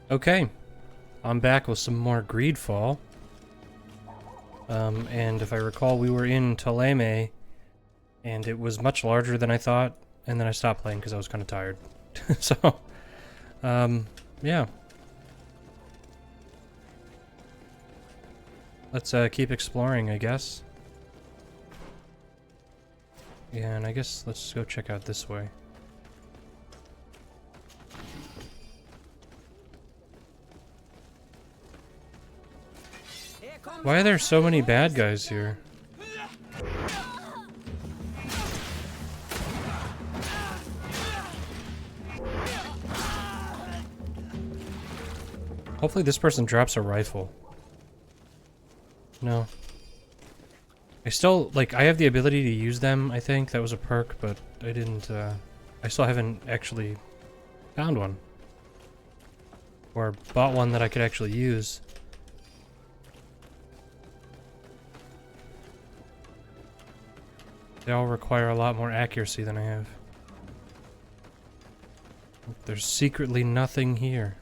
Okay, I'm back with some more Greedfall. And if I recall, we were in Ptolemy, and it was much larger than I thought, and then I stopped playing because I was kind of tired. So, yeah. Let's keep exploring, I guess. Yeah, and I guess let's go check out this way. Why are there so many bad guys here? Hopefully this person drops a rifle. No. I still, like, I have the ability to use them, I think. That was a perk, but I didn't, I still haven't actually found one. Or bought one that I could actually use. They all require a lot more accuracy than I have. There's secretly nothing here.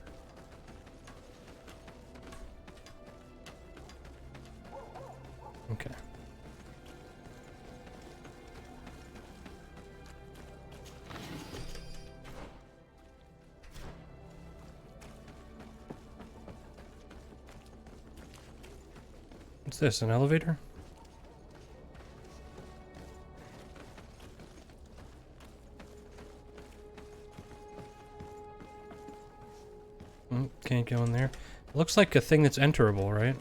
Okay. What's this, an elevator? Can't go in there. It looks like a thing that's enterable, right?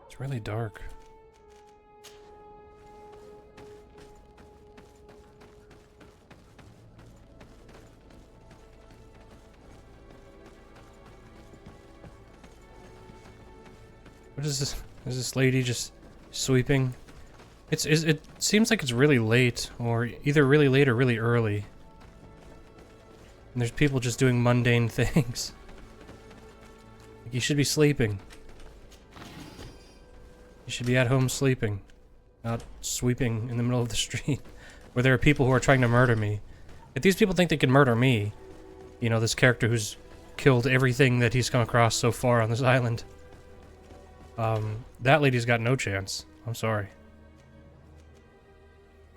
It's really dark. What is this? Is this lady just sweeping? It seems like it's really late, or either really late or really early. And there's people just doing mundane things. Like, you should be sleeping. You should be at home sleeping, not sweeping in the middle of the street, where there are people who are trying to murder me. If these people think they can murder me, you know, this character who's killed everything that he's come across so far on this island, that lady's got no chance. I'm sorry.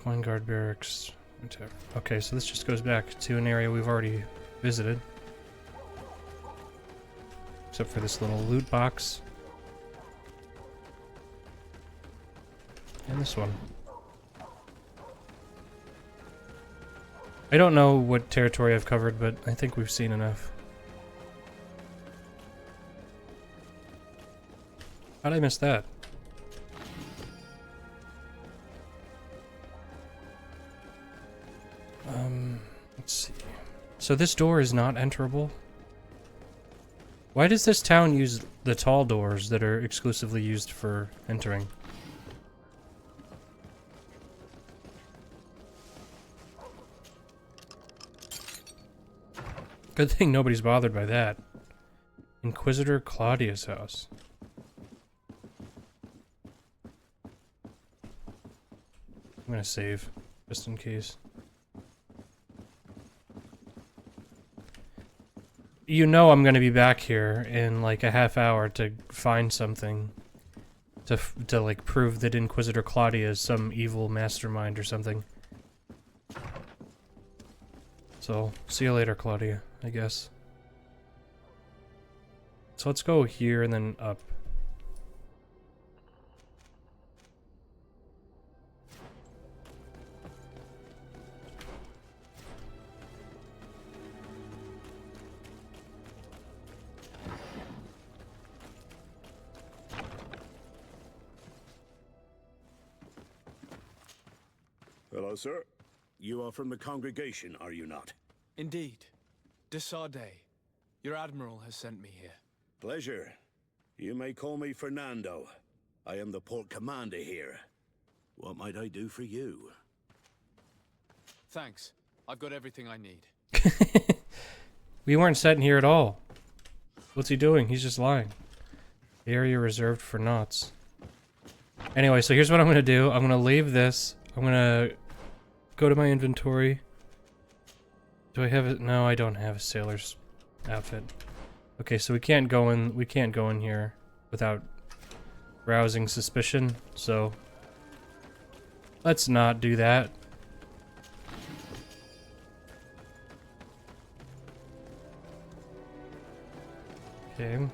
Coin guard barracks. Okay, so this just goes back to an area we've already visited. Except for this little loot box. And this one. I don't know what territory I've covered, but I think we've seen enough. How'd I miss that? Let's see. So this door is not enterable? Why does this town use the tall doors that are exclusively used for entering? Good thing nobody's bothered by that. Inquisitor Claudia's house. I'm gonna save, just in case. You know I'm gonna be back here in like a half hour to find something. To like prove that Inquisitor Claudia is some evil mastermind or something. So, see you later, Claudia, I guess. So let's go here and then up. Hello, sir. You are from the congregation, are you not? Indeed. Desarde, your admiral has sent me here. Pleasure. You may call me Fernando. I am the port commander here. What might I do for you? Thanks. I've got everything I need. We weren't sent here at all. What's he doing? He's just lying. Area reserved for knots. Anyway, so here's what I'm gonna do. I'm gonna leave this. I'm gonna go to my inventory. Do I have it? No, I don't have a sailor's outfit. Okay, so we can't go in. We can't go in here without rousing suspicion. So let's not do that. Okay.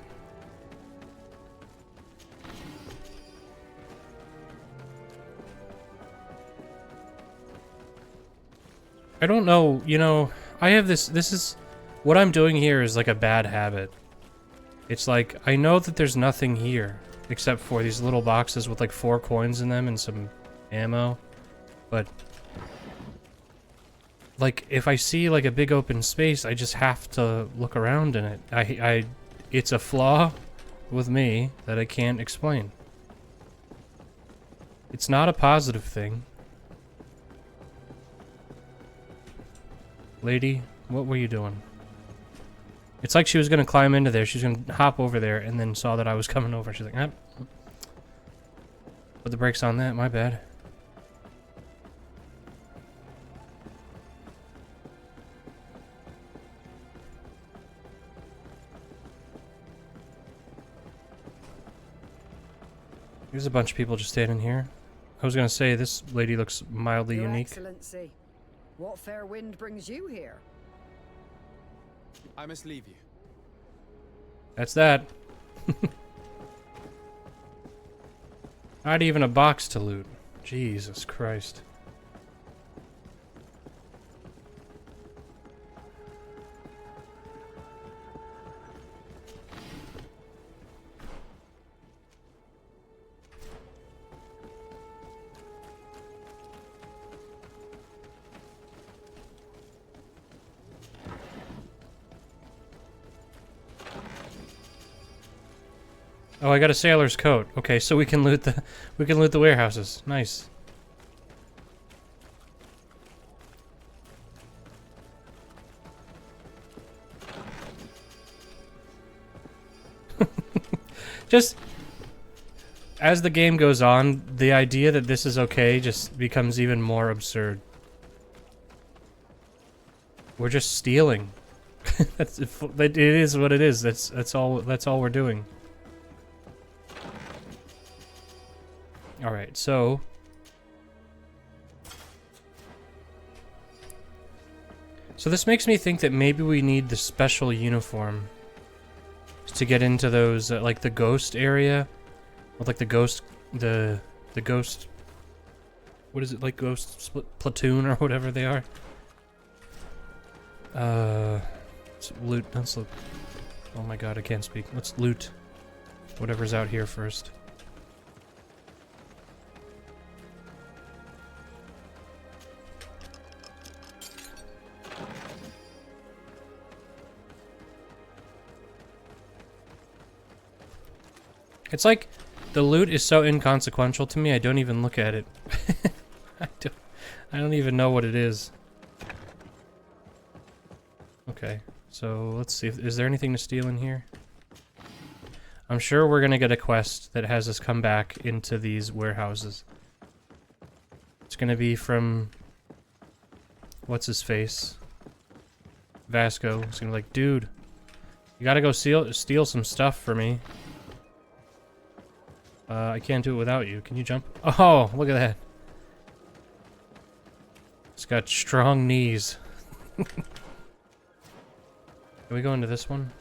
I don't know, you know, I have this is, what I'm doing here is like a bad habit. It's like, I know that there's nothing here, except for these little boxes with like 4 coins in them and some ammo, but, like, if I see like a big open space, I just have to look around in it. It's a flaw with me that I can't explain. It's not a positive thing. Lady, what were you doing? It's like she was gonna climb into there. She was gonna hop over there and then saw that I was coming over. She's like, ah. Put the brakes on that, my bad. There's a bunch of people just standing here. I was gonna say, this lady looks mildly Your unique. Excellency, what fair wind brings you here? I must leave you. That's that. Not even a box to loot. Jesus Christ. Oh, I got a sailor's coat. Okay, so we can loot the warehouses. Nice. Just as the game goes on, the idea that this is okay just becomes even more absurd. We're just stealing. It is what it is. That's all we're doing. All right, so this makes me think that maybe we need the special uniform to get into those like the ghost area, with like the ghost, the ghost. What is it, like ghost platoon or whatever they are? Let's loot. Let's loot. Oh my god, I can't speak. Let's loot whatever's out here first. It's like the loot is so inconsequential to me, I don't even look at it. I don't even know what it is. Okay, so let's see. Is there anything to steal in here? I'm sure we're gonna get a quest that has us come back into these warehouses. It's gonna be from... what's his face? Vasco. It's gonna be like, dude, you gotta go steal some stuff for me. I can't do it without you. Can you jump? Oh, look at that. It's got strong knees. Can we go into this one?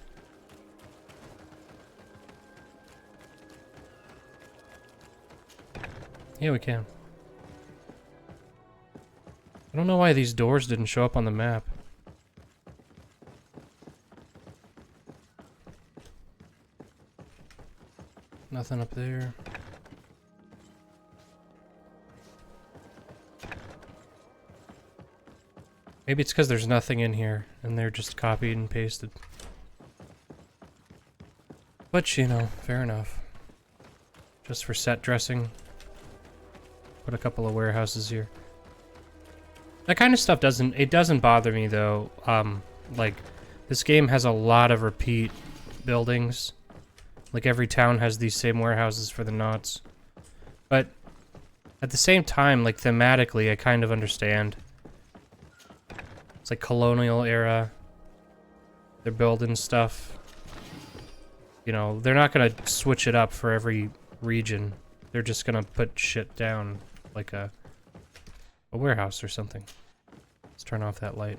Yeah, we can. I don't know why these doors didn't show up on the map. Nothing up there. Maybe it's because there's nothing in here and they're just copied and pasted. But, you know, fair enough. Just for set dressing. Put a couple of warehouses here. That kind of stuff doesn't bother me though. Like, this game has a lot of repeat buildings. Like every town has these same warehouses for the knots. But at the same time, like thematically, I kind of understand. It's like colonial era. They're building stuff. You know, they're not gonna switch it up for every region. They're just gonna put shit down like a warehouse or something. Let's turn off that light.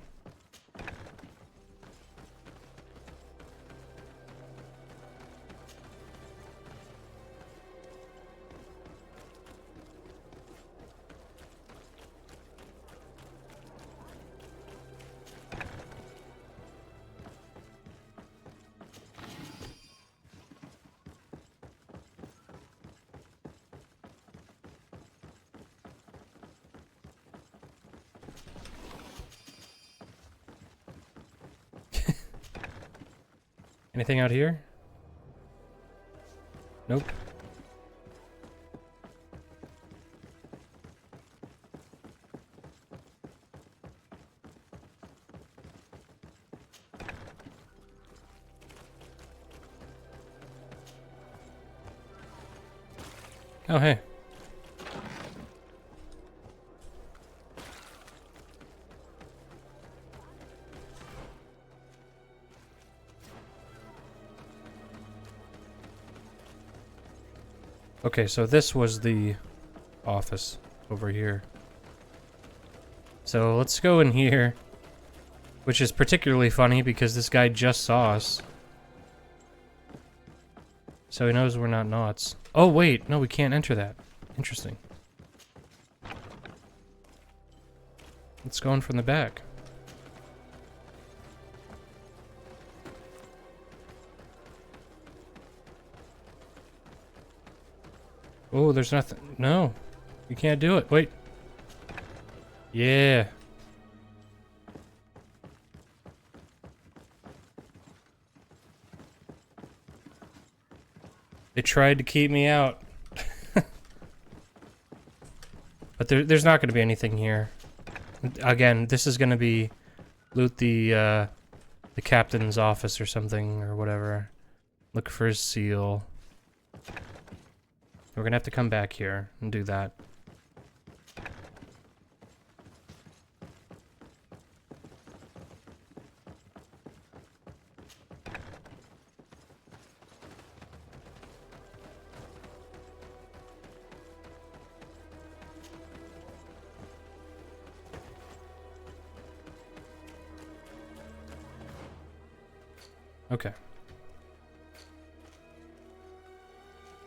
Anything out here? Nope. Oh, hey. Okay, so this was the office over here. So let's go in here, which is particularly funny because this guy just saw us. So he knows we're not knots. Oh wait, no, we can't enter that. Interesting. Let's go in from the back. Oh, there's nothing. No, you can't do it. Wait. Yeah. They tried to keep me out. But there's not going to be anything here. Again, this is going to be loot the captain's office or something or whatever. Look for his seal. We're going to have to come back here and do that. Okay.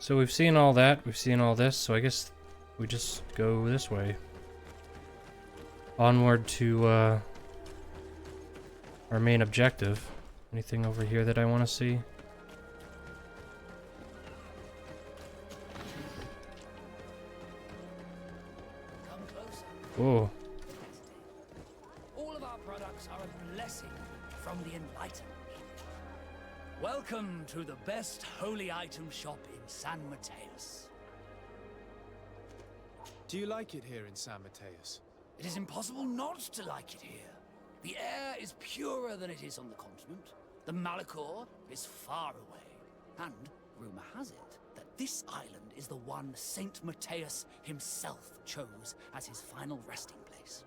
So we've seen all that, we've seen all this, so I guess we just go this way. Onward to our main objective. Anything over here that I want to see? Come closer. Oh, All of our products are a blessing from the Enlightened. Welcome to the best holy item shop in San Mateus. Do you like it here in San Mateus? It is impossible not to like it here. The air is purer than it is on the continent. The Malachor is far away. And rumor has it that this island is the one Saint Mateus himself chose as his final resting place.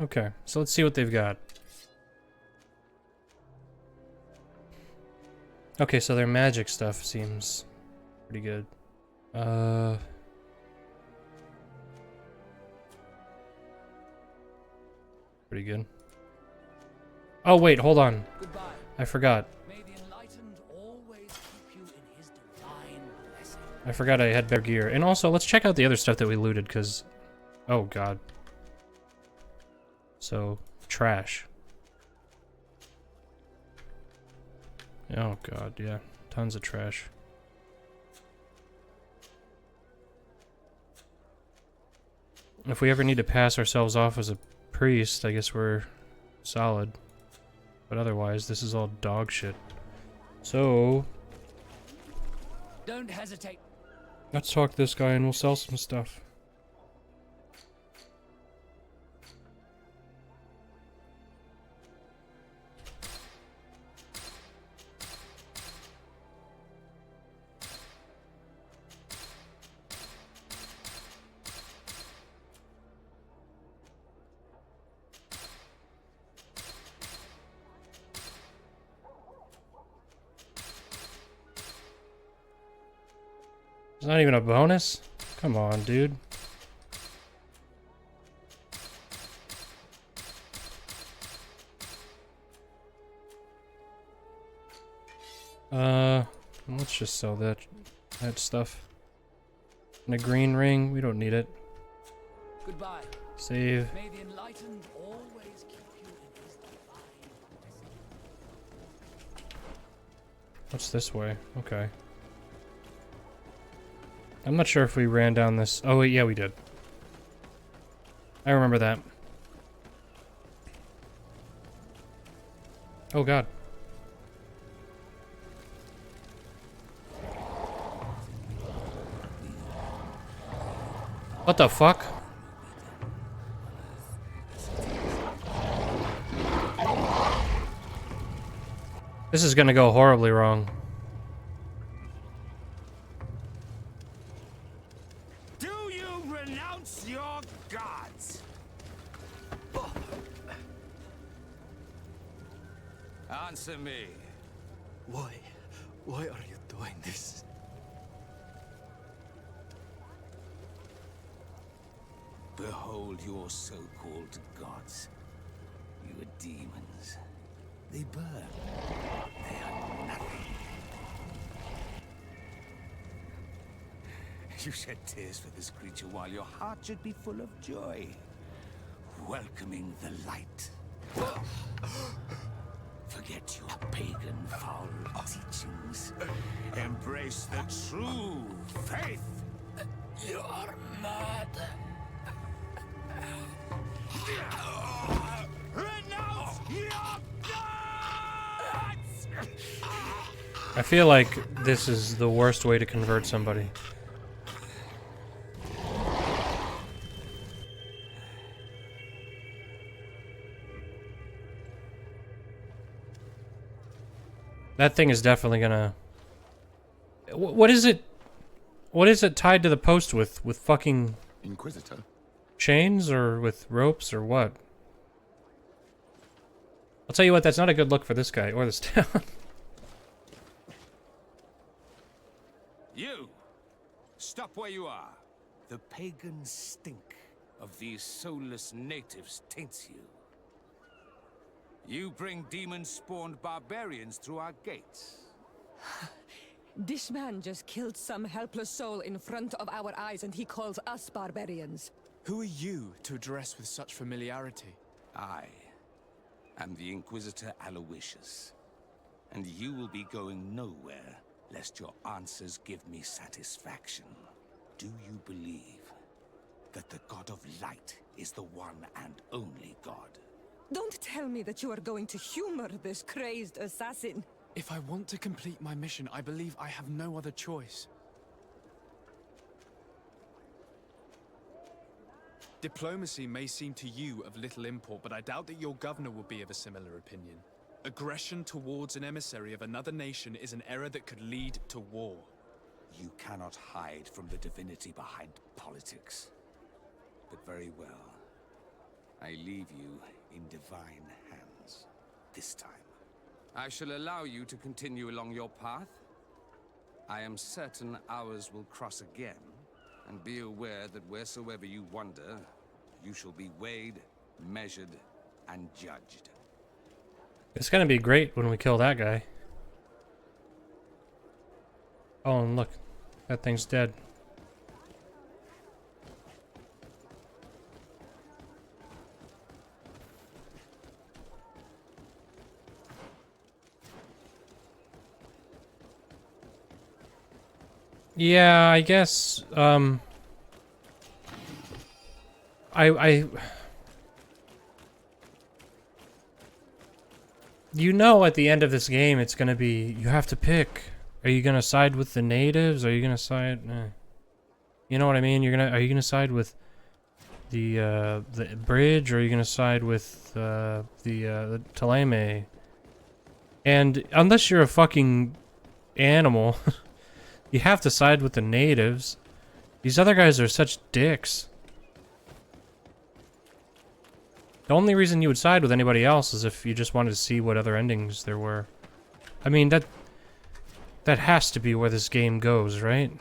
okay. So let's see what they've got. Okay, so their magic stuff seems pretty good. Pretty good. Oh wait, hold on. Goodbye. I forgot. May the Enlightened always keep you in his divine blessing. I forgot I had better gear. And also, let's check out the other stuff that we looted, because... Oh, God. So, trash. Oh, God, yeah. Tons of trash. If we ever need to pass ourselves off as a priest, I guess we're solid. But otherwise, this is all dog shit. So... Don't hesitate. let's talk to this guy and we'll sell some stuff. It's not even a bonus? Come on, dude. Let's just sell that stuff. And a green ring, we don't need it. Goodbye. Save. May the enlightened always keep you in his divine What's this way? Okay. I'm not sure if we ran down this. Oh, wait, yeah, we did. I remember that. Oh, God. What the fuck? This is gonna go horribly wrong. Do you renounce your gods? Answer me. Why? Why are you doing this? Behold your so-called gods. You are demons. They burn. They are nothing. You shed tears for this creature while your heart should be full of joy. Welcoming the light. Forget your pagan foul teachings. Embrace the true faith. You are mad. Renounce your gods! I feel like this is the worst way to convert somebody. That thing is definitely gonna... What is it? What is it tied to the post with? With fucking... Inquisitor? chains or with ropes or what? I'll tell you what, that's not a good look for this guy or this town. You! Stop where you are. The pagan stink of these soulless natives taints you. You bring demon-spawned barbarians through our gates. This man just killed some helpless soul in front of our eyes, and he calls us barbarians. Who are you to address with such familiarity? I am the Inquisitor Aloysius, and you will be going nowhere lest your answers give me satisfaction. Do you believe that the God of Light is the one and only God? Don't tell me that you are going to humor this crazed assassin. If I want to complete my mission, I believe I have no other choice. Diplomacy may seem to you of little import, but I doubt that your governor will be of a similar opinion. Aggression towards an emissary of another nation is an error that could lead to war. You cannot hide from the divinity behind politics. But very well. I leave you in divine hands. This time. I shall allow you to continue along your path. I am certain ours will cross again. And be aware that wheresoever you wander, you shall be weighed, measured, and judged. It's gonna be great when we kill that guy. Oh, and look. That thing's dead. Yeah, I guess, you know, at the end of this game, it's gonna be, you have to pick. Are you gonna side with the natives? Are you gonna side, you know what I mean? Are you gonna side with the bridge, or are you gonna side with, the Taleme? And unless you're a fucking animal, you have to side with the natives. These other guys are such dicks. The only reason you would side with anybody else is if you just wanted to see what other endings there were. I mean, that has to be where this game goes, right?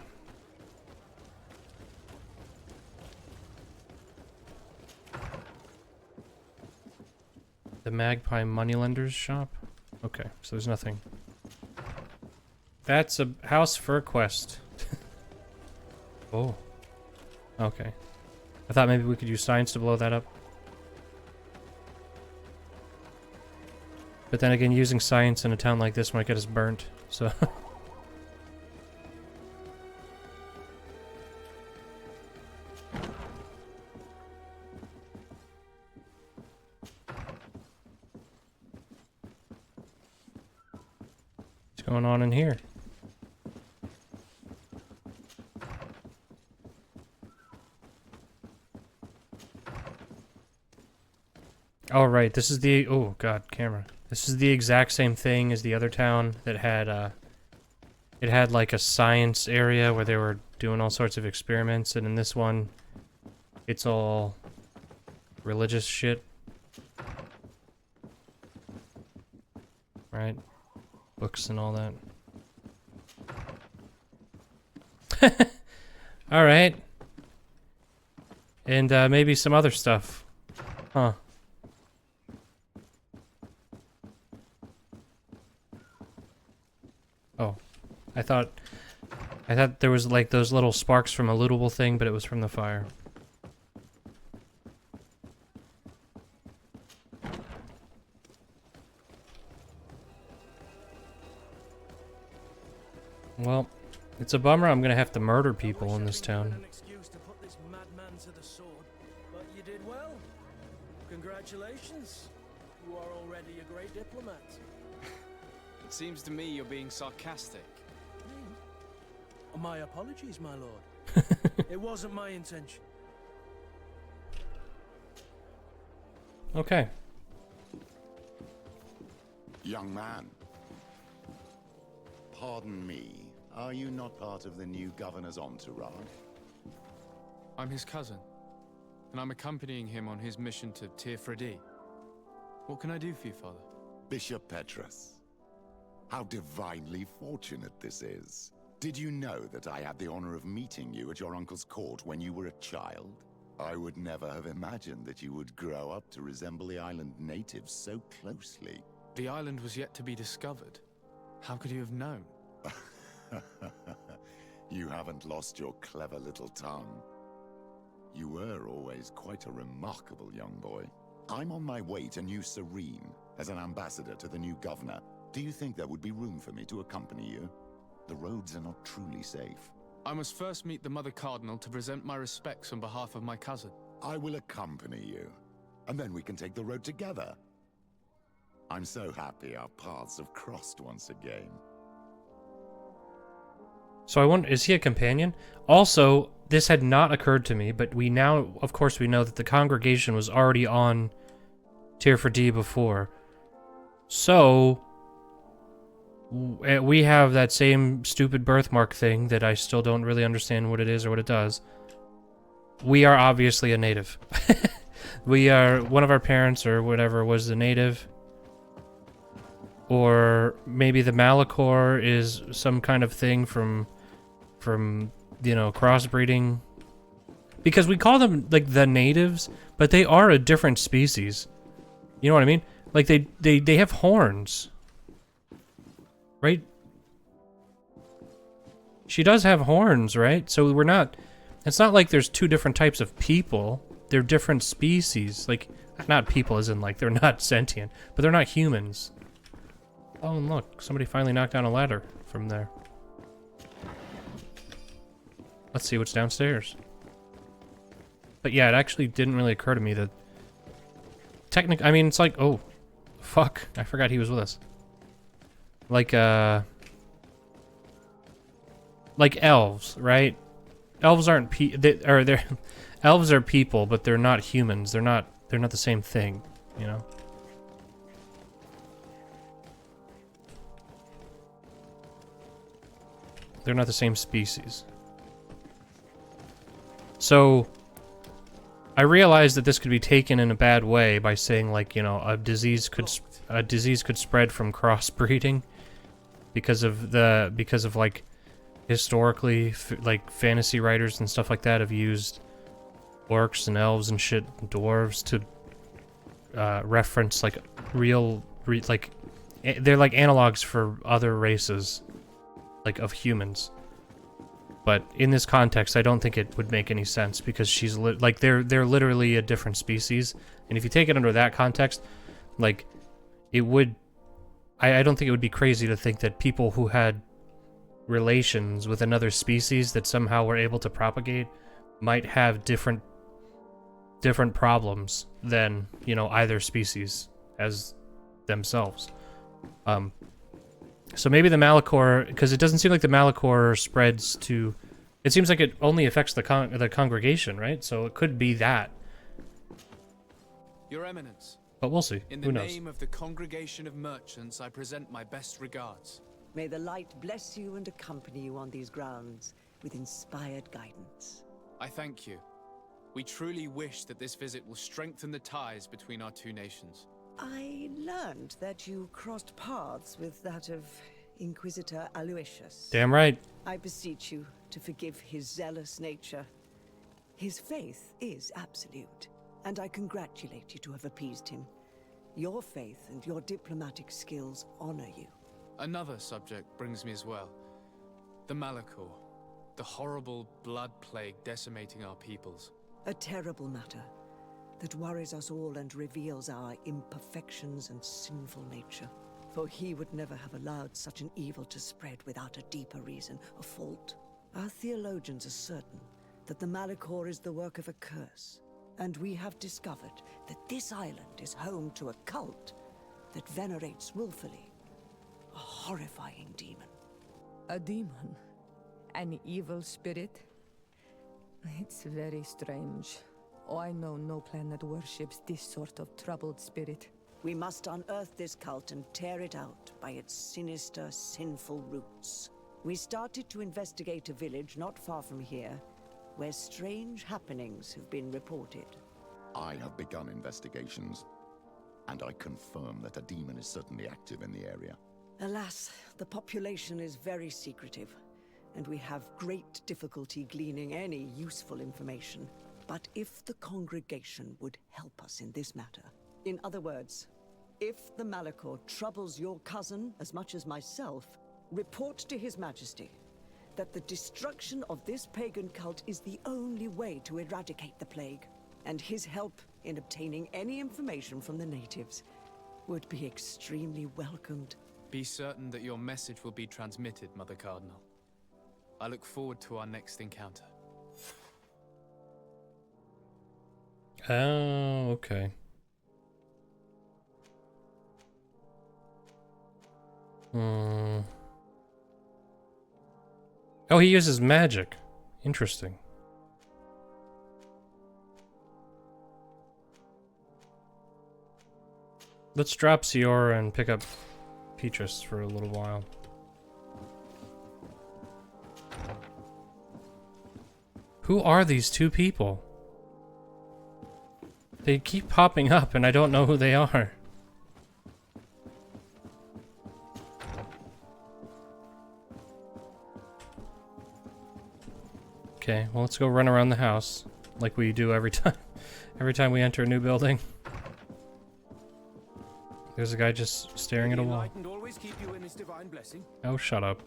Magpie Moneylender's shop? Okay, so there's nothing. That's a house for a quest. Oh. Okay. I thought maybe we could use science to blow that up. But then again, using science in a town like this might get us burnt, so... What's going on in here? Oh, right, this is the... Oh, God, camera. This is the exact same thing as the other town that had, it had, like, a science area where they were doing all sorts of experiments, and in this one, it's all religious shit. Right? Books and all that. Alright. And, maybe some other stuff. Huh. Oh. I thought there was, like, those little sparks from a lootable thing, but it was from the fire. Well, it's a bummer I'm gonna have to murder people in this town. An excuse to put this madman to the sword, but you did well. Congratulations. You are already a great diplomat. It seems to me you're being sarcastic. My apologies, my lord. It wasn't my intention. Okay. Young man. Pardon me. Are you not part of the new governor's entourage? I'm his cousin, and I'm accompanying him on his mission to Tir-Fredi. What can I do for you, Father? Bishop Petrus. How divinely fortunate this is. Did you know that I had the honor of meeting you at your uncle's court when you were a child? I would never have imagined that you would grow up to resemble the island natives so closely. The island was yet to be discovered. How could you have known? You haven't lost your clever little tongue. You were always quite a remarkable young boy. I'm on my way to New Serene as an ambassador to the new governor. Do you think there would be room for me to accompany you? The roads are not truly safe. I must first meet the Mother Cardinal to present my respects on behalf of my cousin. I will accompany you, and then we can take the road together. I'm so happy our paths have crossed once again. So I wonder, is he a companion? Also, this had not occurred to me, but we now, of course, we know that the congregation was already on Tir-Fredi before. So, we have that same stupid birthmark thing that I still don't really understand what it is or what it does. We are obviously a native. We are, one of our parents or whatever was a native. Or maybe the Malachor is some kind of thing from you know, crossbreeding. Because we call them, like, the natives, but they are a different species. You know what I mean? Like, they have horns. Right? She does have horns, right? So we're not... It's not like there's two different types of people. They're different species. Like, not people as in, like, they're not sentient. But they're not humans. Oh, and look. Somebody finally knocked down a ladder from there. Let's see what's downstairs. But yeah, it actually didn't really occur to me that... I mean, it's like... Oh. Fuck. I forgot he was with us. Like elves, right? Elves aren't elves are people, but they're not humans. They're not the same thing, you know? They're not the same species. So I realized that this could be taken in a bad way by saying, like, you know, a disease could spread from crossbreeding because of like historically like fantasy writers and stuff like that have used orcs and elves and shit, and dwarves reference like they're like analogs for other races, like of humans. But in this context, I don't think it would make any sense because she's like they're literally a different species, and if you take it under that context, like it would. I don't think it would be crazy to think that people who had relations with another species that somehow were able to propagate might have different problems than, you know, either species as themselves. So maybe the Malachor, because it doesn't seem like the Malachor spreads to... It seems like it only affects the congregation, right? So it could be that. Your Eminence. But we'll see. In the Who knows? name of the Congregation of Merchants, I present my best regards. May the light bless you and accompany you on these grounds with inspired guidance. I thank you. We truly wish that this visit will strengthen the ties between our two nations. I learned that you crossed paths with that of Inquisitor Aloysius. Damn right. I beseech you to forgive his zealous nature. His faith is absolute, and I congratulate you to have appeased him. Your faith and your diplomatic skills honor you. Another subject brings me as well. The Malachor. The horrible blood plague decimating our peoples. A terrible matter that worries us all and reveals our imperfections and sinful nature. For he would never have allowed such an evil to spread without a deeper reason, a fault. Our theologians are certain that the Malachor is the work of a curse, and we have discovered that this island is home to a cult that venerates willfully a horrifying demon. A demon? An evil spirit? It's very strange. Oh, I know no planet worships this sort of troubled spirit. We must unearth this cult and tear it out by its sinister, sinful roots. We started to investigate a village not far from here, where strange happenings have been reported. I have begun investigations, and I confirm that a demon is certainly active in the area. Alas, the population is very secretive, and we have great difficulty gleaning any useful information. But if the congregation would help us in this matter, in other words, if the Malachor troubles your cousin as much as myself, report to His Majesty that the destruction of this pagan cult is the only way to eradicate the plague, and his help in obtaining any information from the natives would be extremely welcomed. Be certain that your message will be transmitted, Mother Cardinal. I look forward to our next encounter. Oh, okay. Oh, he uses magic. Interesting. Let's drop Siora and pick up Petrus for a little while. Who are these two people? They keep popping up and I don't know who they are. Okay, well let's go run around the house like we do every time we enter a new building. There's a guy just staring at a wall. Oh, shut up.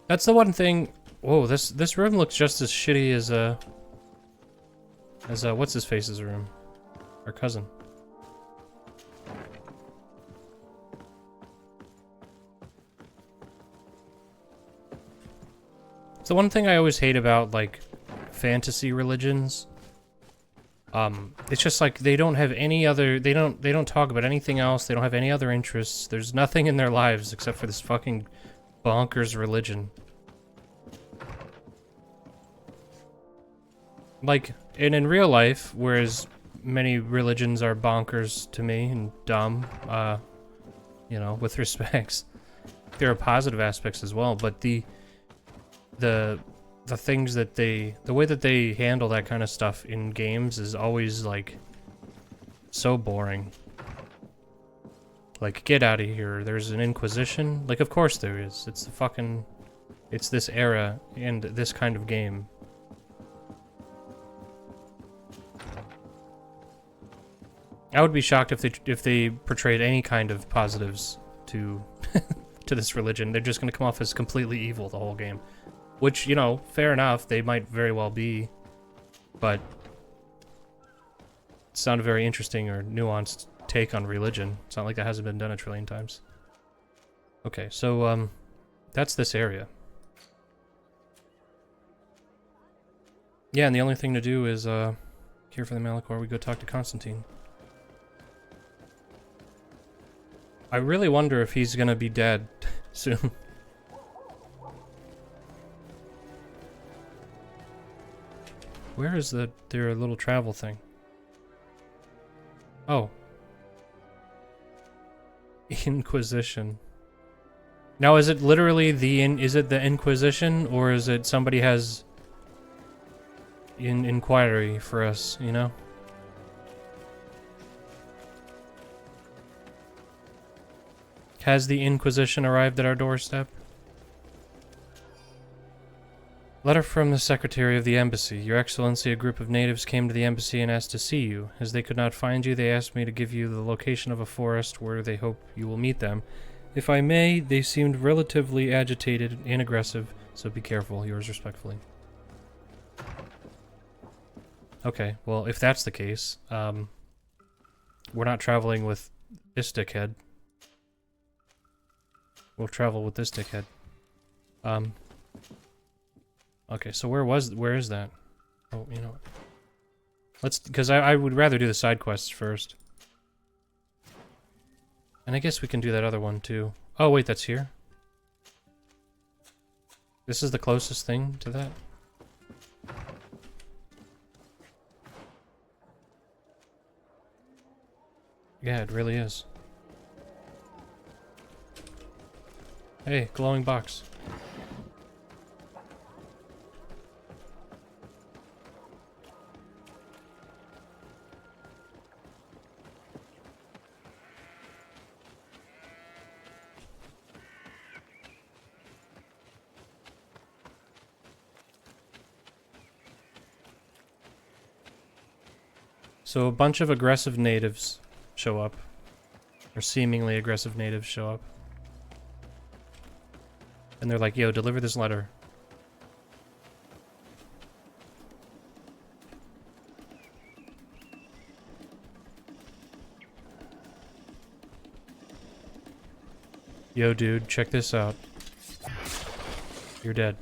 That's the one thing. Whoa, this room looks just as shitty as what's his face's room, our cousin. It's the one thing I always hate about like fantasy religions. It's just like they don't have any other. They don't talk about anything else. They don't have any other interests. There's nothing in their lives except for this fucking bonkers religion. Like, and in real life, whereas many religions are bonkers to me and dumb, you know, with respects, there are positive aspects as well. But the things that the way that they handle that kind of stuff in games is always like so boring. Like, get out of here. There's an Inquisition. Like, of course there is. It's the fucking, it's this era and this kind of game. I would be shocked if they portrayed any kind of positives to to this religion. They're just going to come off as completely evil the whole game. Which, you know, fair enough, they might very well be. But it's not a very interesting or nuanced take on religion. It's not like that hasn't been done a trillion times. Okay, so that's this area. Yeah, and the only thing to do is here for the Malachor, we go talk to Constantine. I really wonder if he's gonna be dead soon. Where is their little travel thing? Oh. Inquisition. Now, is it literally is it the Inquisition, or is it somebody has inquiry for us, you know? Has the Inquisition arrived at our doorstep? Letter from the Secretary of the Embassy. Your Excellency, a group of natives came to the embassy and asked to see you. As they could not find you, they asked me to give you the location of a forest where they hope you will meet them. If I may, they seemed relatively agitated and aggressive, so be careful. Yours respectfully. Okay, well, if that's the case, we're not traveling with this dickhead. We'll travel with this dickhead. Okay, so where is that? Oh, you know, because I would rather do the side quests first. And I guess we can do that other one too. Oh wait, that's here? This is the closest thing to that? Yeah, it really is. Hey, glowing box. So a bunch of aggressive natives show up. Or seemingly aggressive natives show up. And they're like, yo, deliver this letter. Yo, dude, check this out. You're dead.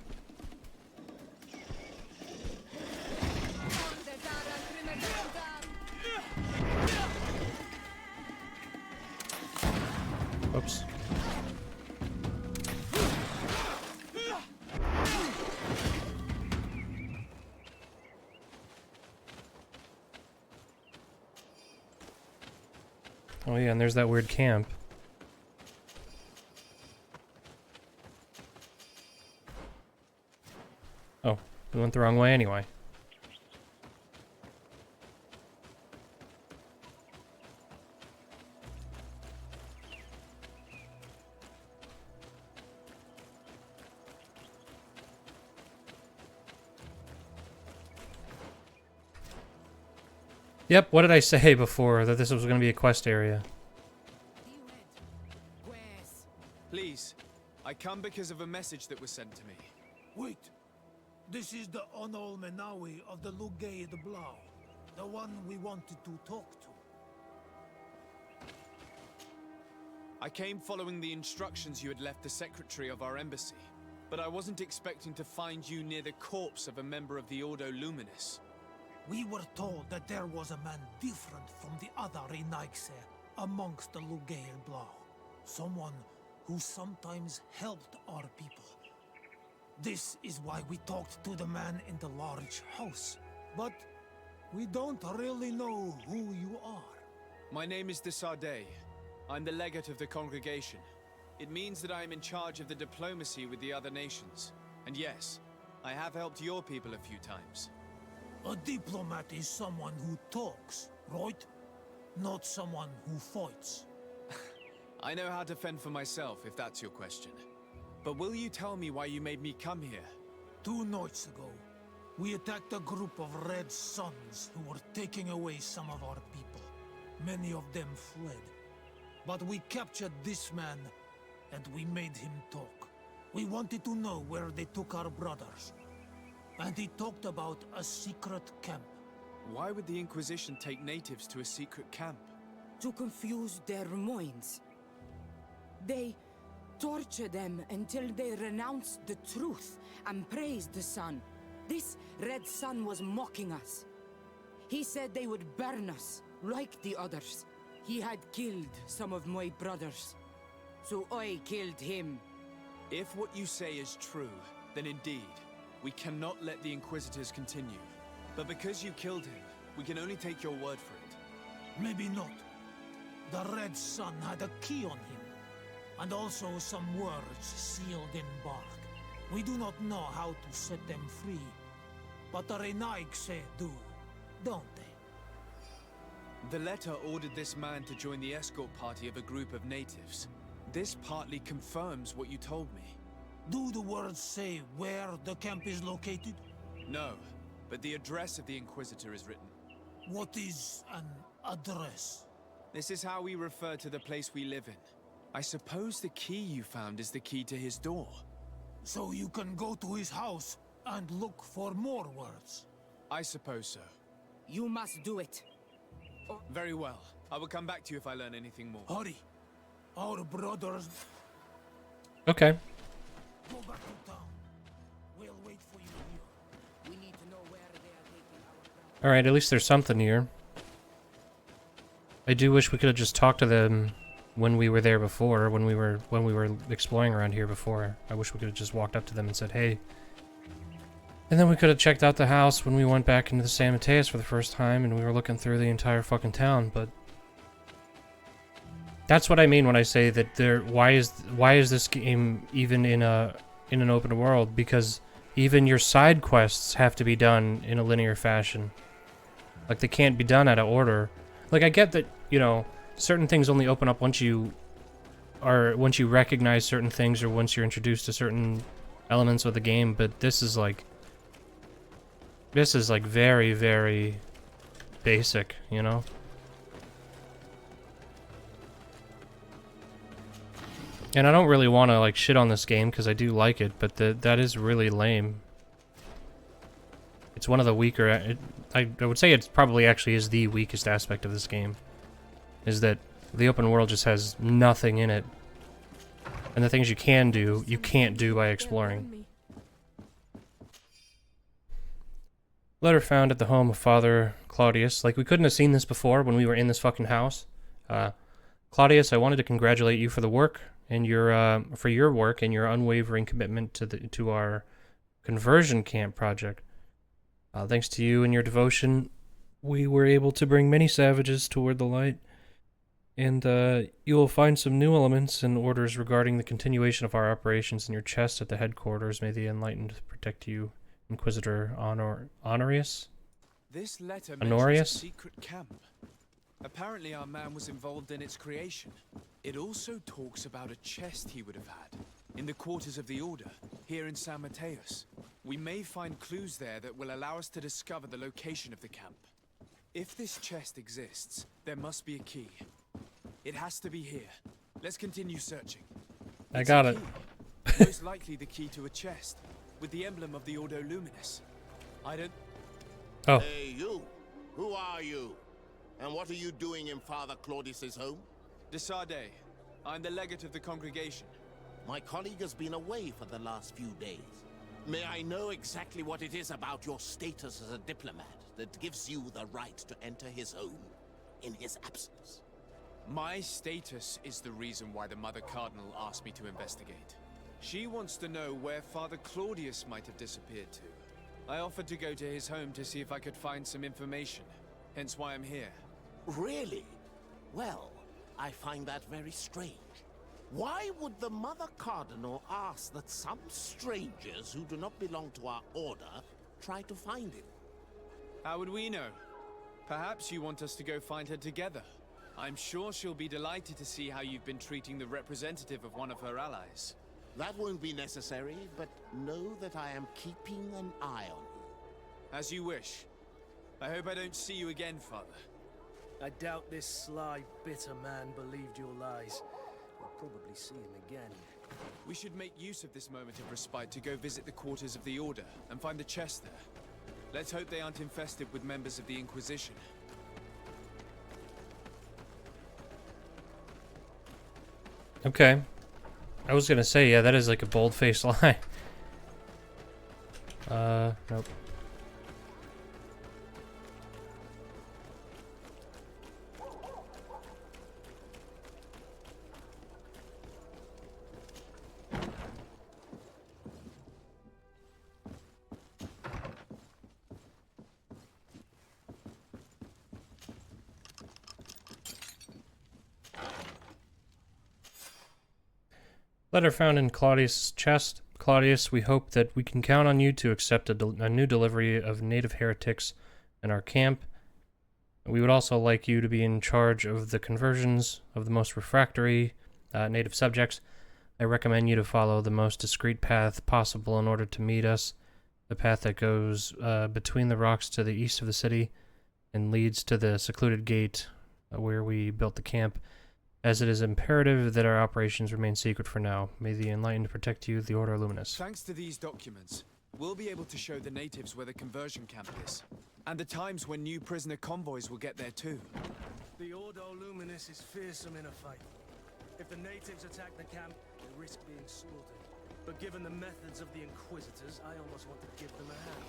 Oops. Oh yeah, and there's that weird camp. Oh, we went the wrong way anyway. Yep, what did I say before? That this was going to be a quest area. Please, I come because of a message that was sent to me. Wait. This is the Onol Menawi of the Lugay de Blau. The one we wanted to talk to. I came following the instructions you had left the secretary of our embassy. But I wasn't expecting to find you near the corpse of a member of the Ordo Luminis. We were told that there was a man different from the other Renaigse amongst the Lugay de Blau. Someone who sometimes helped our people. This is why we talked to the man in the large house. But we don't really know who you are. My name is Desardet. I'm the legate of the congregation. It means that I am in charge of the diplomacy with the other nations. And yes, I have helped your people a few times. A diplomat is someone who talks, right? Not someone who fights. I know how to fend for myself, if that's your question. But will you tell me why you made me come here? 2 nights ago, we attacked a group of Red Suns who were taking away some of our people. Many of them fled. But we captured this man, and we made him talk. We wanted to know where they took our brothers. And he talked about a secret camp. Why would the Inquisition take natives to a secret camp? To confuse their minds. They torture them until they renounce the truth and praise the sun. This red sun was mocking us. He said they would burn us, like the others. He had killed some of my brothers, so I killed him. If what you say is true, then indeed, we cannot let the Inquisitors continue. But because you killed him, we can only take your word for it. Maybe not. The Red Sun had a key on him, and also some words sealed in bark. We do not know how to set them free, but the Renaigse do, don't they? The letter ordered this man to join the escort party of a group of natives. This partly confirms what you told me. Do the words say where the camp is located? No, but the address of the Inquisitor is written. What is an address? This is how we refer to the place we live in. I suppose the key you found is the key to his door. So you can go to his house and look for more words? I suppose so. You must do it. Very well. I will come back to you if I learn anything more. Hurry. Our brothers... Okay. Go back to town. We'll wait for you here. We need to know where they are taking our... Alright, at least there's something here. I do wish we could have just talked to them when we were there before, when we were exploring around here before. I wish we could have just walked up to them and said, hey. And then we could have checked out the house when we went back into the San Mateus for the first time and we were looking through the entire fucking town, but... That's what I mean when I say that why is this game even in an open world? Because even your side quests have to be done in a linear fashion. Like, they can't be done out of order. Like, I get that, you know, certain things only open up once you recognize certain things or once you're introduced to certain elements of the game, but this is like very, very basic, you know? And I don't really want to, like, shit on this game, because I do like it, but that is really lame. It's one of the weaker... I would say it probably actually is the weakest aspect of this game. Is that the open world just has nothing in it. And the things you can do, you can't do by exploring. Letter found at the home of Father Claudius. Like, we couldn't have seen this before when we were in this fucking house. Claudius, I wanted to congratulate you for the work and your work and your unwavering commitment to our conversion camp project. Thanks to you and your devotion, we were able to bring many savages toward the light, and you will find some new elements and orders regarding the continuation of our operations in your chest at the headquarters. May the Enlightened protect you, Inquisitor Honorius? This letter mentions a secret camp. Apparently our man was involved in its creation. It also talks about a chest he would have had in the quarters of the Order, here in San Mateus. We may find clues there that will allow us to discover the location of the camp. If this chest exists, there must be a key. It has to be here. Let's continue searching. I got it. Most likely the key to a chest, with the emblem of the Ordo Luminis. I don't... Oh. Hey, you! Who are you? And what are you doing in Father Claudius's home? De Sardet. I'm the legate of the congregation. My colleague has been away for the last few days. May I know exactly what it is about your status as a diplomat that gives you the right to enter his home in his absence? My status is the reason why the Mother Cardinal asked me to investigate. She wants to know where Father Claudius might have disappeared to. I offered to go to his home to see if I could find some information, hence why I'm here. Really? Well, I find that very strange. Why would the Mother Cardinal ask that some strangers who do not belong to our order try to find him? How would we know? Perhaps you want us to go find her together. I'm sure she'll be delighted to see how you've been treating the representative of one of her allies. That won't be necessary, but know that I am keeping an eye on you. As you wish. I hope I don't see you again, Father. I doubt this sly, bitter man believed your lies. We'll probably see him again. We should make use of this moment of respite to go visit the quarters of the Order and find the chest there. Let's hope they aren't infested with members of the Inquisition. Okay. I was gonna say, yeah, that is like a bold-faced lie. Nope. Letter found in Claudius' chest. Claudius, we hope that we can count on you to accept a new delivery of native heretics in our camp. We would also like you to be in charge of the conversions of the most refractory native subjects. I recommend you to follow the most discreet path possible in order to meet us. The path that goes between the rocks to the east of the city and leads to the secluded gate where we built the camp, as it is imperative that our operations remain secret for now. May the Enlightened protect you, the Order Luminous. Thanks to these documents, we'll be able to show the natives where the conversion camp is, and the times when new prisoner convoys will get there too. The Ordo Luminis is fearsome in a fight. If the natives attack the camp, they risk being slaughtered. But given the methods of the Inquisitors, I almost want to give them a hand.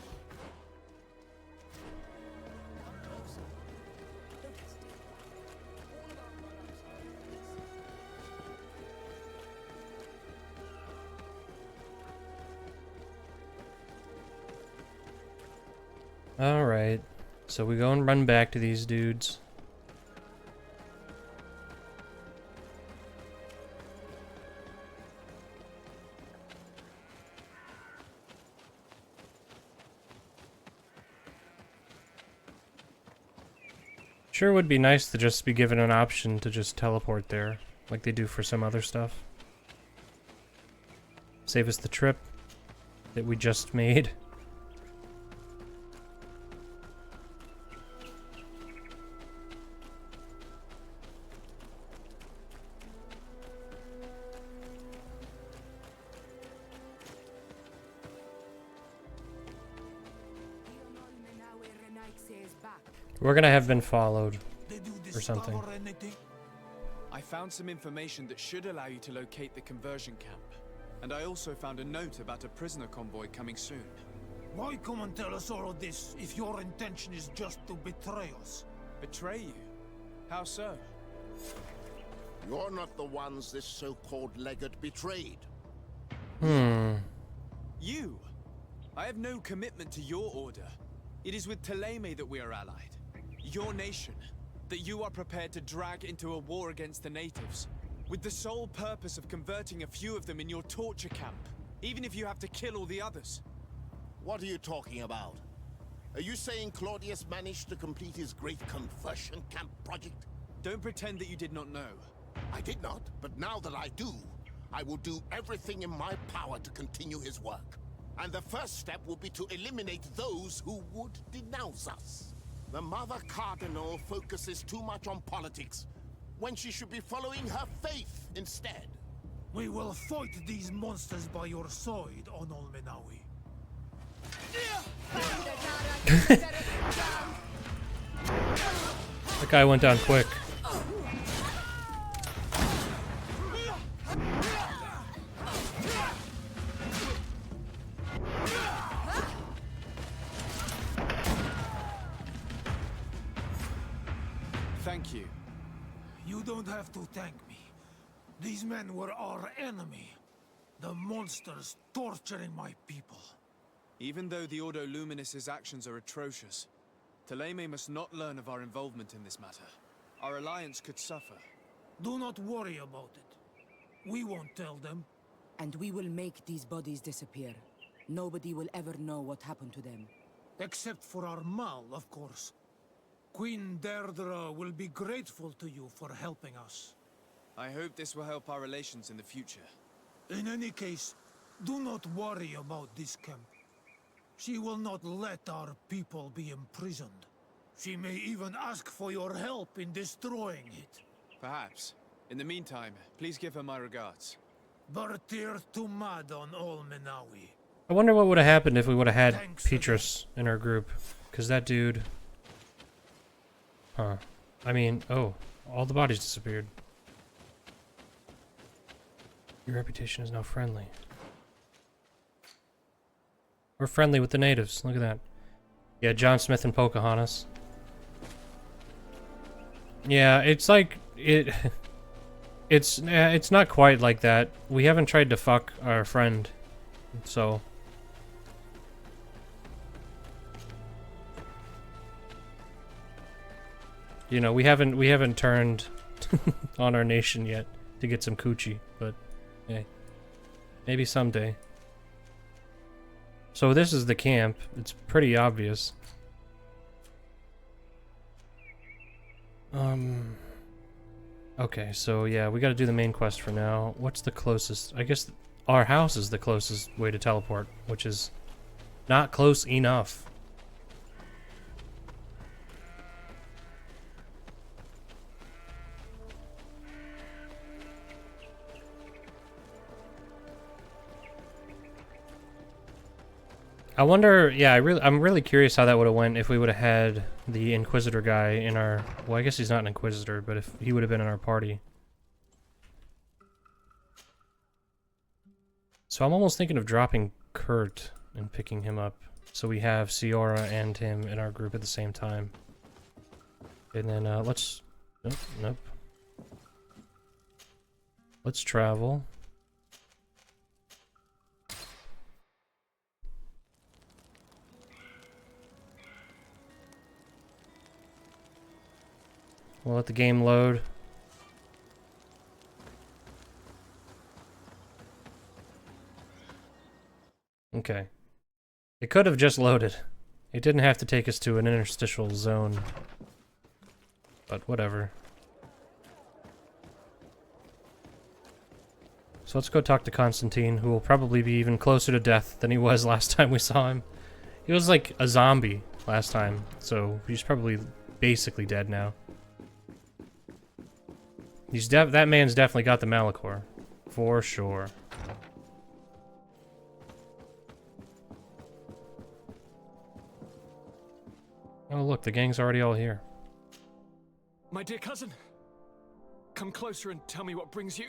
Alright, so we go and run back to these dudes. Sure would be nice to just be given an option to just teleport there, like they do for some other stuff. Save us the trip that we just made. We're gonna have been followed or something. I found some information that should allow you to locate the conversion camp. And I also found a note about a prisoner convoy coming soon. Why come and tell us all of this if your intention is just to betray us? Betray you? How so? You're not the ones this so-called legate betrayed. You? I have no commitment to your order. It is with Thélème that we are allied. Your nation, that you are prepared to drag into a war against the natives, with the sole purpose of converting a few of them in your torture camp, even if you have to kill all the others. What are you talking about? Are you saying Claudius managed to complete his great conversion camp project? Don't pretend that you did not know. I did not, but now that I do, I will do everything in my power to continue his work. And the first step will be to eliminate those who would denounce us. The Mother Cardinal focuses too much on politics, when she should be following her faith instead. We will fight these monsters by your side, Onol Menawi. That guy went down quick. Thank you. You don't have to thank me. These men were our enemy. The monsters torturing my people. Even though the Ordo Luminis' actions are atrocious, Thélème must not learn of our involvement in this matter. Our alliance could suffer. Do not worry about it. We won't tell them. And we will make these bodies disappear. Nobody will ever know what happened to them. Except for our Mal, of course. Queen Deirdre will be grateful to you for helping us. I hope this will help our relations in the future. In any case, do not worry about this camp. She will not let our people be imprisoned. She may even ask for your help in destroying it. Perhaps. In the meantime, please give her my regards. Bartir Tumad on Ol Menawi. I wonder what would have happened if we would have had Petrus in our group. Because that dude... Huh. I mean, oh. All the bodies disappeared. Your reputation is now friendly. We're friendly with the natives. Look at that. Yeah, John Smith and Pocahontas. Yeah, it's like... It's not quite like that. We haven't tried to fuck our friend. So... You know, we haven't turned on our nation yet to get some coochie, but hey, maybe someday. So this is the camp. It's pretty obvious. Okay, so yeah, we gotta do the main quest for now. What's the closest? I guess our house is the closest way to teleport, which is not close enough. I wonder, yeah, I'm really curious how that would have went if we would have had the Inquisitor guy in our, well, I guess he's not an Inquisitor, but if he would have been in our party. So I'm almost thinking of dropping Kurt and picking him up, so we have Siora and him in our group at the same time. And then, let's, nope. Let's travel. We'll let the game load. Okay. It could have just loaded. It didn't have to take us to an interstitial zone. But whatever. So let's go talk to Constantine, who will probably be even closer to death than he was last time we saw him. He was like a zombie last time, so he's probably basically dead now. That man's definitely got the Malachor. For sure. Oh look, the gang's already all here. My dear cousin, come closer and tell me what brings you.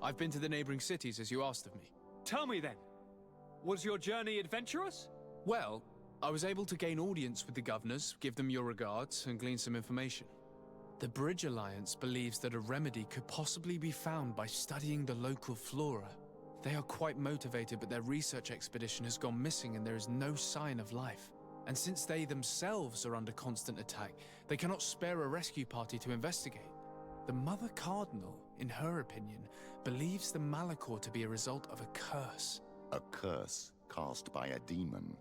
I've been to the neighboring cities as you asked of me. Tell me then, was your journey adventurous? Well, I was able to gain audience with the governors, give them your regards, and glean some information. The Bridge Alliance believes that a remedy could possibly be found by studying the local flora. They are quite motivated, but their research expedition has gone missing and there is no sign of life. And since they themselves are under constant attack, they cannot spare a rescue party to investigate. The Mother Cardinal, in her opinion, believes the Malachor to be a result of a curse. A curse cast by a demon.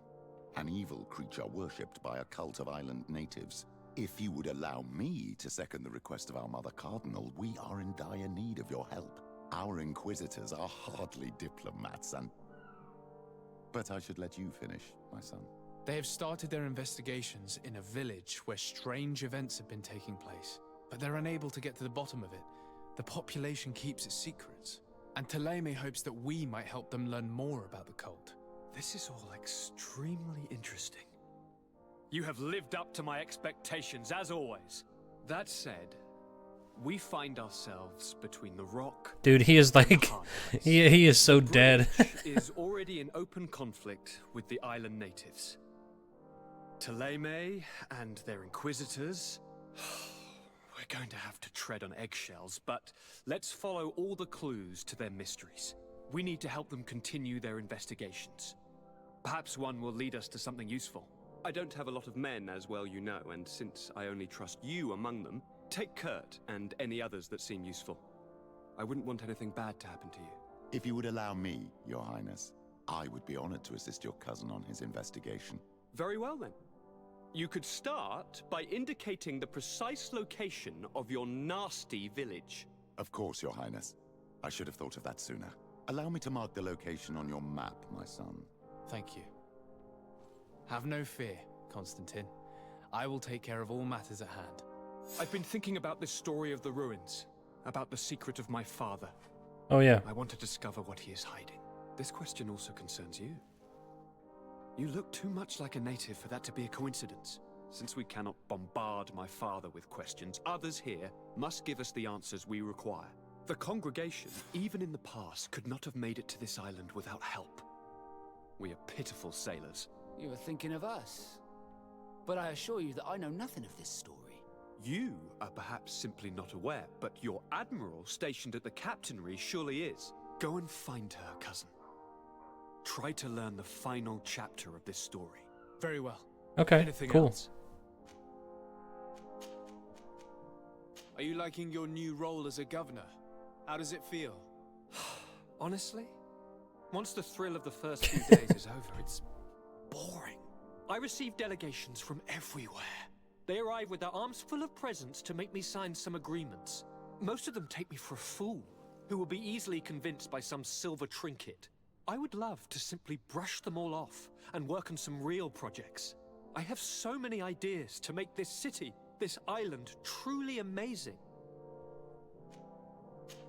An evil creature worshipped by a cult of island natives. If you would allow me to second the request of our Mother Cardinal, we are in dire need of your help. Our Inquisitors are hardly diplomats But I should let you finish, my son. They have started their investigations in a village where strange events have been taking place, but they're unable to get to the bottom of it. The population keeps its secrets, and Thélème hopes that we might help them learn more about the cult. This is all extremely interesting. You have lived up to my expectations, as always. That said, we find ourselves between the rock. Dude, he is like, he is so dead. Is already in open conflict with the island natives. Thélème and their Inquisitors. We're going to have to tread on eggshells, but let's follow all the clues to their mysteries. We need to help them continue their investigations. Perhaps one will lead us to something useful. I don't have a lot of men, as well you know, and since I only trust you among them, take Kurt and any others that seem useful. I wouldn't want anything bad to happen to you. If you would allow me, Your Highness, I would be honored to assist your cousin on his investigation. Very well then. You could start by indicating the precise location of your nasty village. Of course, Your Highness. I should have thought of that sooner. Allow me to mark the location on your map, my son. Thank you. Have no fear, Constantine. I will take care of all matters at hand. I've been thinking about this story of the ruins, about the secret of my father. Oh yeah. I want to discover what he is hiding. This question also concerns you. You look too much like a native for that to be a coincidence. Since we cannot bombard my father with questions, others here must give us the answers we require. The congregation, even in the past, could not have made it to this island without help. We are pitiful sailors. You were thinking of us. But I assure you that I know nothing of this story. You are perhaps simply not aware, but your admiral stationed at the captainry surely is. Go and find her, cousin. Try to learn the final chapter of this story. Very well. Okay, Anything cool. else? Are you liking your new role as a governor? How does it feel? Honestly, once the thrill of the first few days is over, it's boring. I receive delegations from everywhere. They arrive with their arms full of presents to make me sign some agreements. Most of them take me for a fool, who will be easily convinced by some silver trinket. I would love to simply brush them all off and work on some real projects. I have so many ideas to make this city, this island, truly amazing.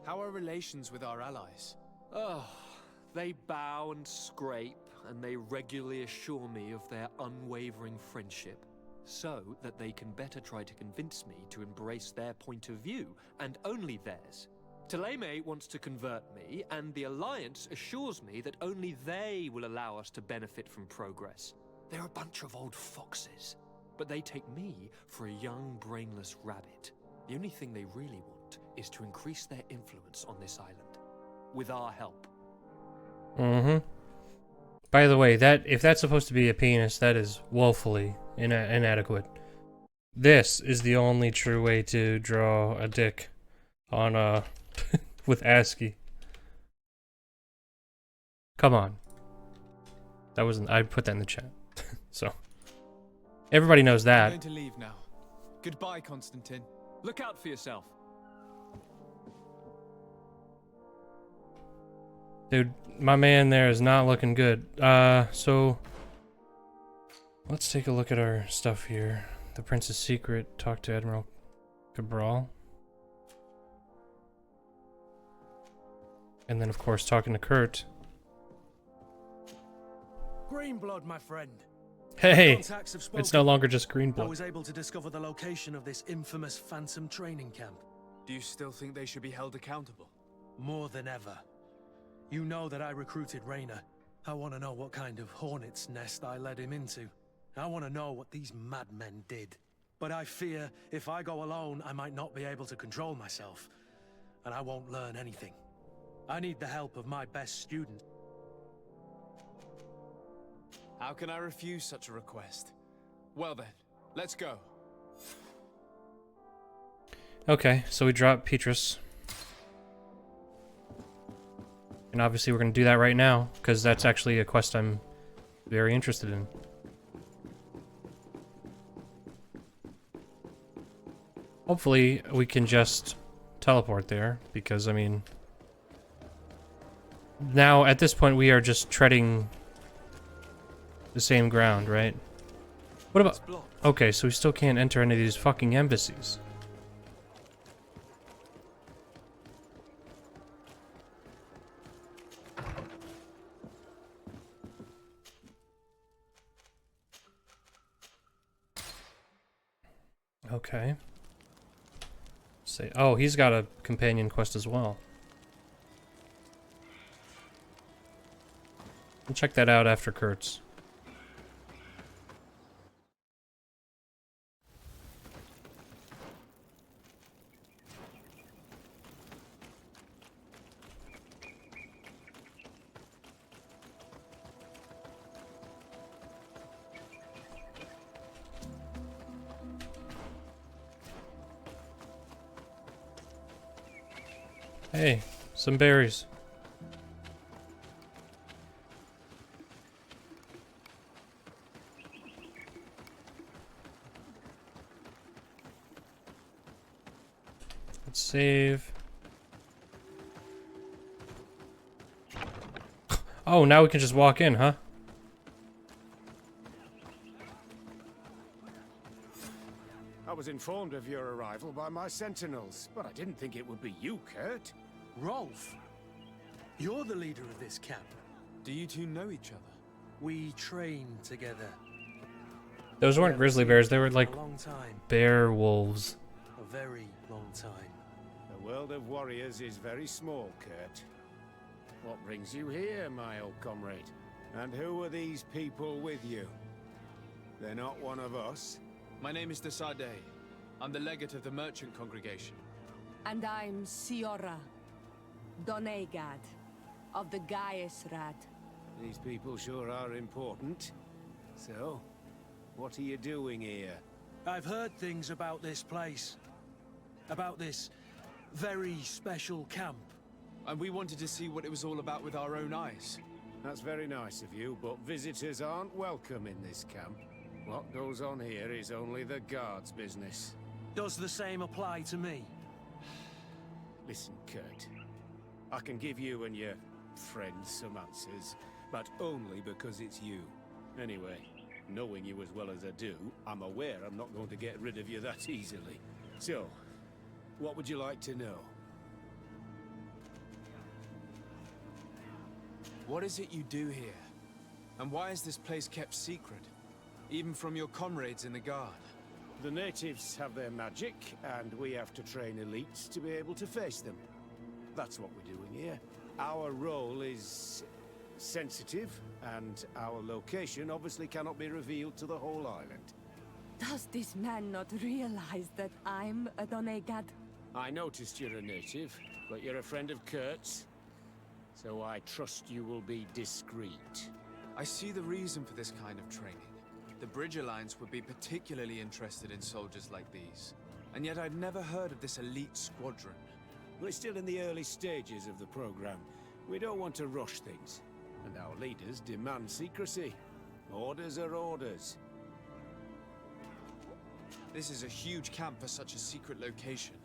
How are relations with our allies? Oh, they bow and scrape, and they regularly assure me of their unwavering friendship, so that they can better try to convince me to embrace their point of view, and only theirs. Taleme wants to convert me, and the Alliance assures me that only they will allow us to benefit from progress. They're a bunch of old foxes, but they take me for a young, brainless rabbit. The only thing they really want is to increase their influence on this island, with our help. Mm-hmm. By the way, if that's supposed to be a penis, that is woefully inadequate. This is the only true way to draw a dick on with ASCII. Come on. That wasn't. I put that in the chat. So everybody knows that. I'm going to leave now. Goodbye, Constantine. Look out for yourself. Dude, my man there is not looking good. So let's take a look at our stuff here. The Prince's Secret, talk to Admiral Cabral. And then, of course, talking to Kurt. Greenblood, my friend. Hey, Contacts have it's spoken. no longer just I Greenblood. was able to discover the location of this infamous Phantom training camp. Do you still think they should be held accountable? More than ever. You know that I recruited Rayner. I want to know what kind of hornet's nest I led him into. I want to know what these madmen did. But I fear if I go alone, I might not be able to control myself. And I won't learn anything. I need the help of my best student. How can I refuse such a request? Well then, let's go. Okay, so we drop Petrus. And obviously we're going to do that right now, because that's actually a quest I'm very interested in. Hopefully we can just teleport there, because, I mean... Now, at this point, we are just treading the same ground, right? What about... Okay, so we still can't enter any of these fucking embassies. Okay. Say, oh, he's got a companion quest as well. We'll check that out after Kurt's. Hey, some berries. Let's save. Oh, now we can just walk in, huh? was informed of your arrival by my sentinels, but I didn't think it would be you, Kurt. Rolf? You're the leader of this camp. Do you two know each other? We trained together. Those weren't grizzly bears, they were like A long time. bear wolves. A very long time. The world of warriors is very small, Kurt. What brings you here, my old comrade? And who are these people with you? They're not one of us? My name is Desade. I'm the legate of the merchant congregation. And I'm Siora, Donegad, of the Gaesrad. These people sure are important. So, what are you doing here? I've heard things about this place. About this very special camp. And we wanted to see what it was all about with our own eyes. That's very nice of you, but visitors aren't welcome in this camp. What goes on here is only the guards' business. Does the same apply to me? Listen, Kurt. I can give you and your friends some answers, but only because it's you. Anyway, knowing you as well as I do, I'm aware I'm not going to get rid of you that easily. So, what would you like to know? What is it you do here? And why is this place kept secret? Even from your comrades in the guard? The natives have their magic, and we have to train elites to be able to face them. That's what we're doing here. Our role is sensitive, and our location obviously cannot be revealed to the whole island. Does this man not realize that I'm a Donegad? I noticed you're a native, but you're a friend of Kurt's, so I trust you will be discreet. I see the reason for this kind of training. The Bridge Alliance would be particularly interested in soldiers like these. And yet I'd never heard of this elite squadron. We're still in the early stages of the program. We don't want to rush things. And our leaders demand secrecy. Orders are orders. This is a huge camp for such a secret location.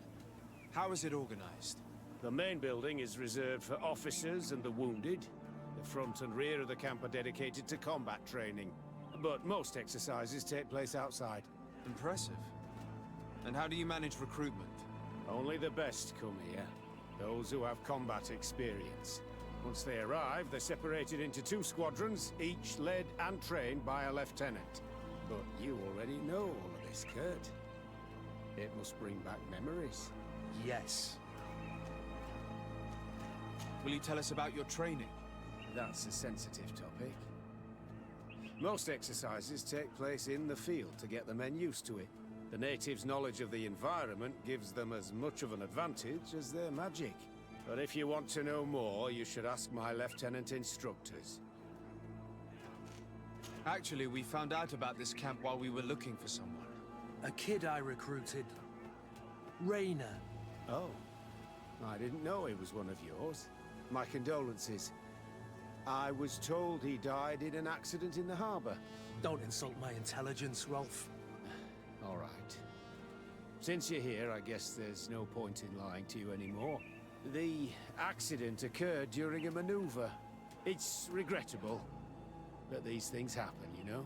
How is it organized? The main building is reserved for officers and the wounded. The front and rear of the camp are dedicated to combat training. But most exercises take place outside. Impressive. And how do you manage recruitment? Only the best come here. Those who have combat experience. Once they arrive, they're separated into 2 squadrons, each led and trained by a lieutenant. But you already know all of this, Kurt. It must bring back memories. Yes. Will you tell us about your training? That's a sensitive topic. Most exercises take place in the field to get the men used to it. The natives' knowledge of the environment gives them as much of an advantage as their magic. But if you want to know more, you should ask my lieutenant instructors. Actually, we found out about this camp while we were looking for someone. A kid I recruited. Rainer. Oh. I didn't know he was one of yours. My condolences. I was told he died in an accident in the harbor. Don't insult my intelligence, Rolf. All right. Since you're here, I guess there's no point in lying to you anymore. The accident occurred during a maneuver. It's regrettable, but these things happen, you know?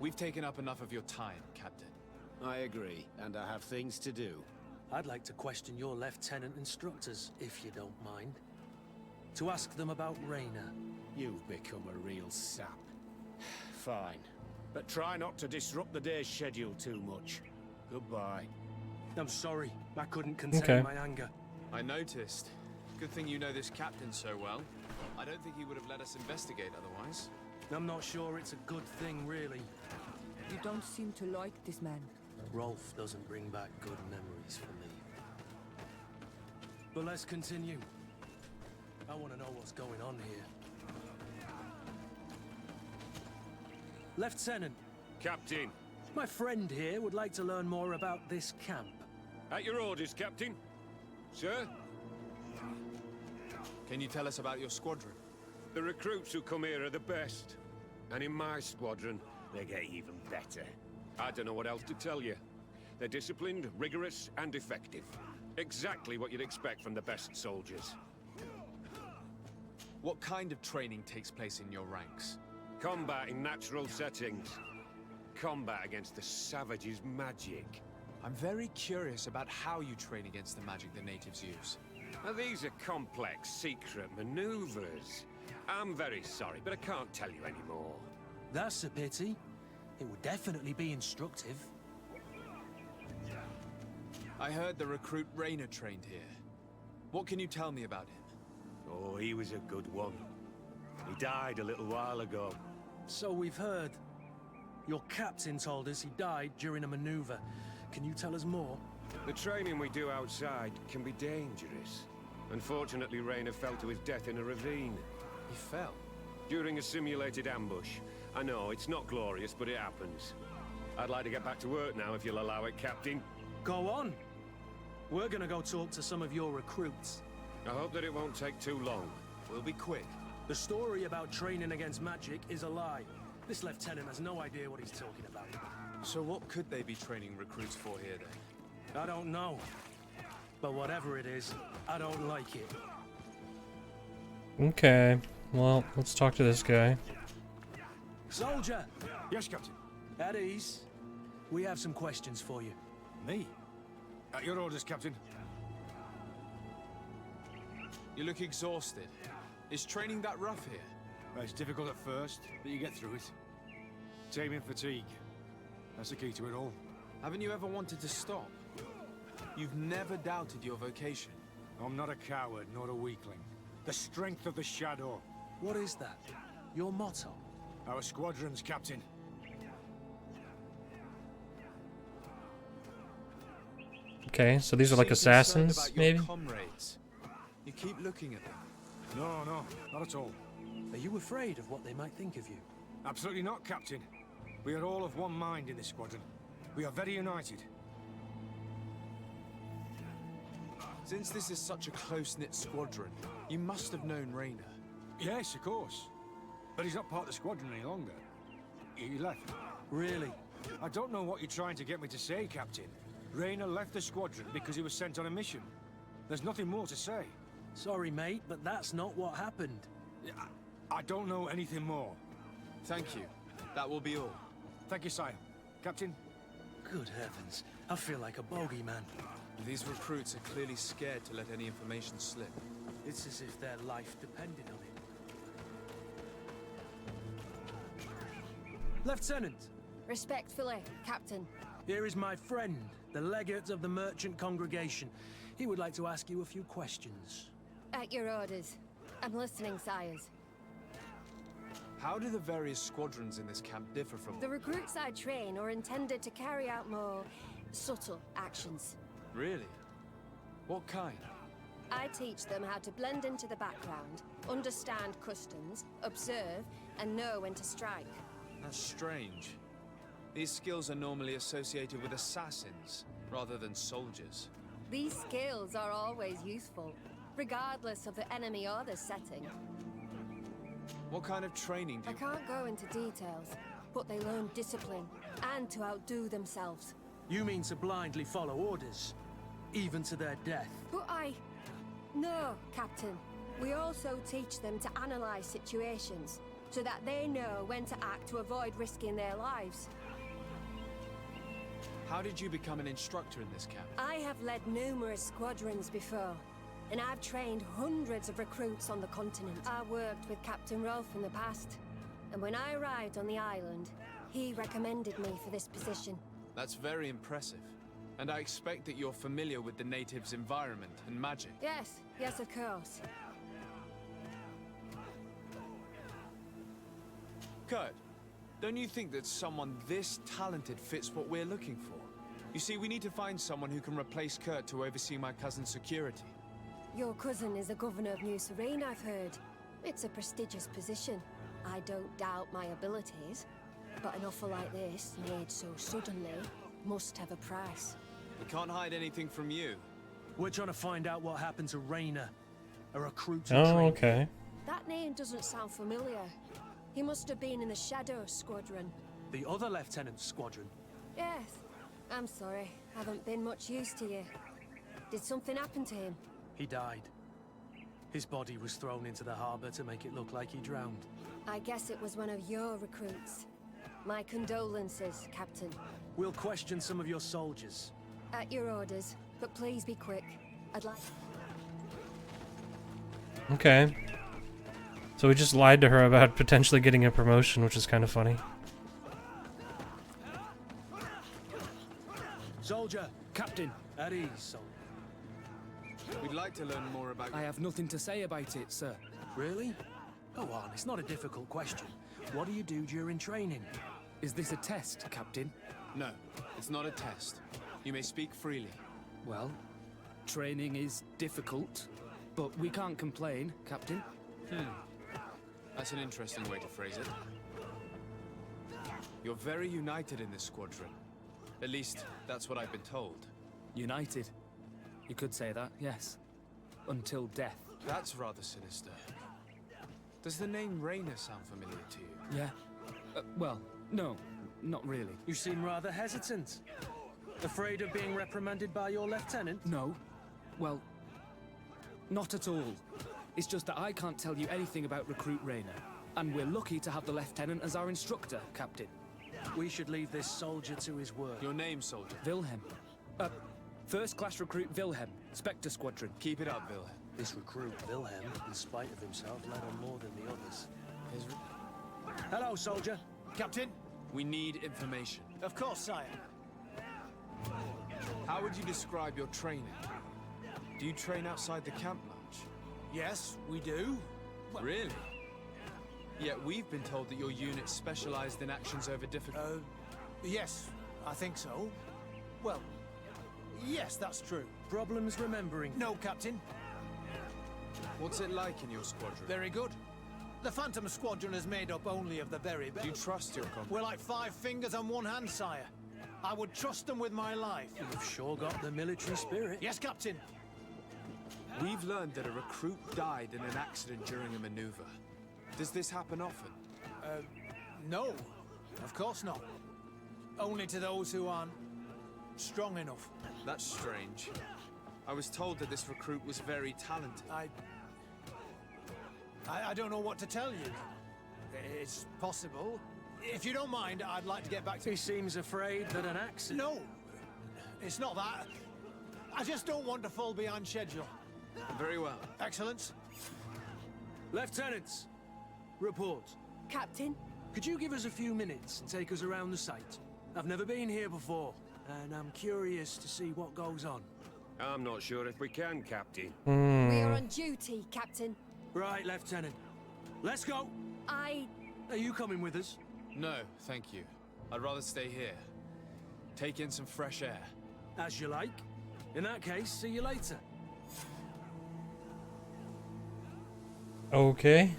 We've taken up enough of your time, Captain. I agree, and I have things to do. I'd like to question your lieutenant instructors, if you don't mind. To ask them about Rainer. You've become a real sap. Fine. But try not to disrupt the day's schedule too much. Goodbye. I'm sorry. I couldn't contain my anger. I noticed. Good thing you know this captain so well. I don't think he would have let us investigate otherwise. I'm not sure it's a good thing, really. You don't seem to like this man. Rolf doesn't bring back good memories for me. But let's continue. I want to know what's going on here. Lieutenant. Captain. My friend here would like to learn more about this camp. At your orders, Captain. Sir? Can you tell us about your squadron? The recruits who come here are the best. And in my squadron, they get even better. I don't know what else to tell you. They're disciplined, rigorous, and effective. Exactly what you'd expect from the best soldiers. What kind of training takes place in your ranks? Combat in natural settings. Combat against the savage's magic. I'm very curious about how you train against the magic the natives use. Now, these are complex, secret maneuvers. I'm very sorry, but I can't tell you anymore. That's a pity. It would definitely be instructive. I heard the recruit Rainer trained here. What can you tell me about him? Oh, he was a good one. He died a little while ago. So we've heard. Your captain told us he died during a maneuver. Can you tell us more? The training we do outside can be dangerous. Unfortunately, Rainer fell to his death in a ravine. He fell? During a simulated ambush. I know, it's not glorious, but it happens. I'd like to get back to work now, if you'll allow it, Captain. Go on. We're gonna go talk to some of your recruits. I hope that it won't take too long. We'll be quick. The story about training against magic is a lie. This lieutenant has no idea what he's talking about. So what could they be training recruits for here, then? I don't know. But whatever it is, I don't like it. Okay, well, let's talk to this guy. Soldier! Yes, Captain. At ease. We have some questions for you. Me? At your orders, Captain. You look exhausted. Is training that rough here? Well, it's difficult at first, but you get through it. Taming fatigue. That's the key to it all. Haven't you ever wanted to stop? You've never doubted your vocation. I'm not a coward, nor a weakling. The strength of the shadow. What is that? Your motto? Our squadron's, Captain. Okay, so these are like assassins, maybe? Comrades. You keep looking at them. No, not at all. Are you afraid of what they might think of you? Absolutely not, Captain. We are all of one mind in this squadron. We are very united. Since this is such a close-knit squadron, you must have known Rainer. Yes, of course. But he's not part of the squadron any longer. He left. Really? I don't know what you're trying to get me to say, Captain. Rainer left the squadron because he was sent on a mission. There's nothing more to say. Sorry, mate, but that's not what happened. I don't know anything more. Thank you. That will be all. Thank you, sire. Captain? Good heavens. I feel like a bogeyman. These recruits are clearly scared to let any information slip. It's as if their life depended on it. Lieutenant! Respectfully, Captain. Here is my friend, the legate of the merchant congregation. He would like to ask you a few questions. At your orders. I'm listening, sires. How do the various squadrons in this camp differ from... The recruits I train are intended to carry out more subtle actions. Really? What kind? I teach them how to blend into the background, understand customs, observe, and know when to strike. That's strange. These skills are normally associated with assassins, rather than soldiers. These skills are always useful, regardless of the enemy or the setting. What kind of training do you... I can't go into details, but they learn discipline, and to outdo themselves. You mean to blindly follow orders, even to their death? But No, Captain. We also teach them to analyze situations, so that they know when to act to avoid risking their lives. How did you become an instructor in this camp? I have led numerous squadrons before, and I've trained hundreds of recruits on the continent. I worked with Captain Rolf in the past, and when I arrived on the island, he recommended me for this position. That's very impressive. And I expect that you're familiar with the natives' environment and magic. Yes, yes, of course. Kurt, don't you think that someone this talented fits what we're looking for? You see, we need to find someone who can replace Kurt to oversee my cousin's security. Your cousin is the governor of New Serene, I've heard. It's a prestigious position. I don't doubt my abilities, but an offer like this, made so suddenly, must have a price. We can't hide anything from you. We're trying to find out what happened to Rainer, a recruit. Oh, okay. That name doesn't sound familiar. He must have been in the Shadow Squadron. The other lieutenant's squadron? Yes. I'm sorry. Haven't been much use to you. Did something happen to him? He died. His body was thrown into the harbor to make it look like he drowned. I guess it was one of your recruits. My condolences, Captain. We'll question some of your soldiers. At your orders, but please be quick. I'd like... Okay. So we just lied to her about potentially getting a promotion, which is kind of funny. Soldier! Captain! At ease, soldier. We'd like to learn more about... I have nothing to say about it, sir. Really? Go on, it's not a difficult question. What do you do during training? Is this a test, Captain? No, it's not a test. You may speak freely. Well, training is difficult, but we can't complain, Captain. That's an interesting way to phrase it. You're very united in this squadron. At least, that's what I've been told. United? You could say that, yes. Until death. That's rather sinister. Does the name Raynor sound familiar to you? Yeah. Well, no, not really. You seem rather hesitant. Afraid of being reprimanded by your lieutenant? No. Well, not at all. It's just that I can't tell you anything about Recruit Raynor. And we're lucky to have the lieutenant as our instructor, Captain. We should leave this soldier to his work. Your name, soldier? Wilhelm. First-class recruit Wilhelm, Spectre Squadron. Keep it up, Wilhelm. This recruit, Wilhelm, in spite of himself, led on more than the others. Hello, soldier. Captain? We need information. Of course, sire. How would you describe your training? Do you train outside the camp much? Yes, we do. Well, really? Yet we've been told that your unit specialized in actions over difficult... Yes, I think so. Well, yes, that's true. Problems remembering? No, Captain. What's it like in your squadron? Very good. The Phantom Squadron is made up only of the very best. Do you trust your comrades? We're like 5 fingers on one hand, sire. I would trust them with my life. You've sure got the military spirit. Yes, Captain. We've learned that a recruit died in an accident during a maneuver. Does this happen often? No. Of course not. Only to those who aren't strong enough. That's strange. I was told that this recruit was very talented. I don't know what to tell you. It's possible. If you don't mind, I'd like to get back to... He seems afraid that an accident... No! It's not that. I just don't want to fall behind schedule. Very well. Excellence. Lieutenants, report. Captain? Could you give us a few minutes and take us around the site? I've never been here before, and I'm curious to see what goes on. I'm not sure if we can, Captain. We are on duty, Captain. Right, Lieutenant. Let's go! Are you coming with us? No, thank you. I'd rather stay here. Take in some fresh air. As you like. In that case, see you later. Okay.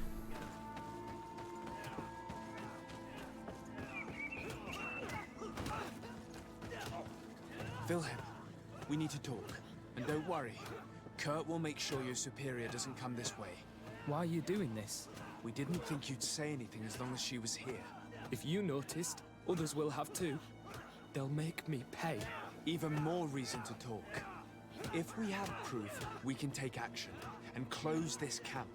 Wilhelm, we need to talk. And don't worry, Kurt will make sure your superior doesn't come this way. Why are you doing this? We didn't think you'd say anything as long as she was here. If you noticed, others will have too. They'll make me pay. Even more reason to talk. If we have proof, we can take action and close this camp.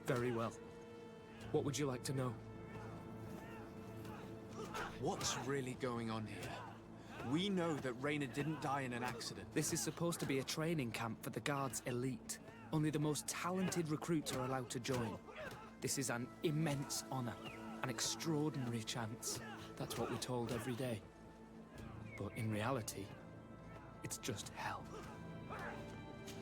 Very well. What would you like to know? What's really going on here? We know that Raynor didn't die in an accident. This is supposed to be a training camp for the Guard's elite. Only the most talented recruits are allowed to join. This is an immense honor, an extraordinary chance. That's what we're told every day. But in reality, it's just hell.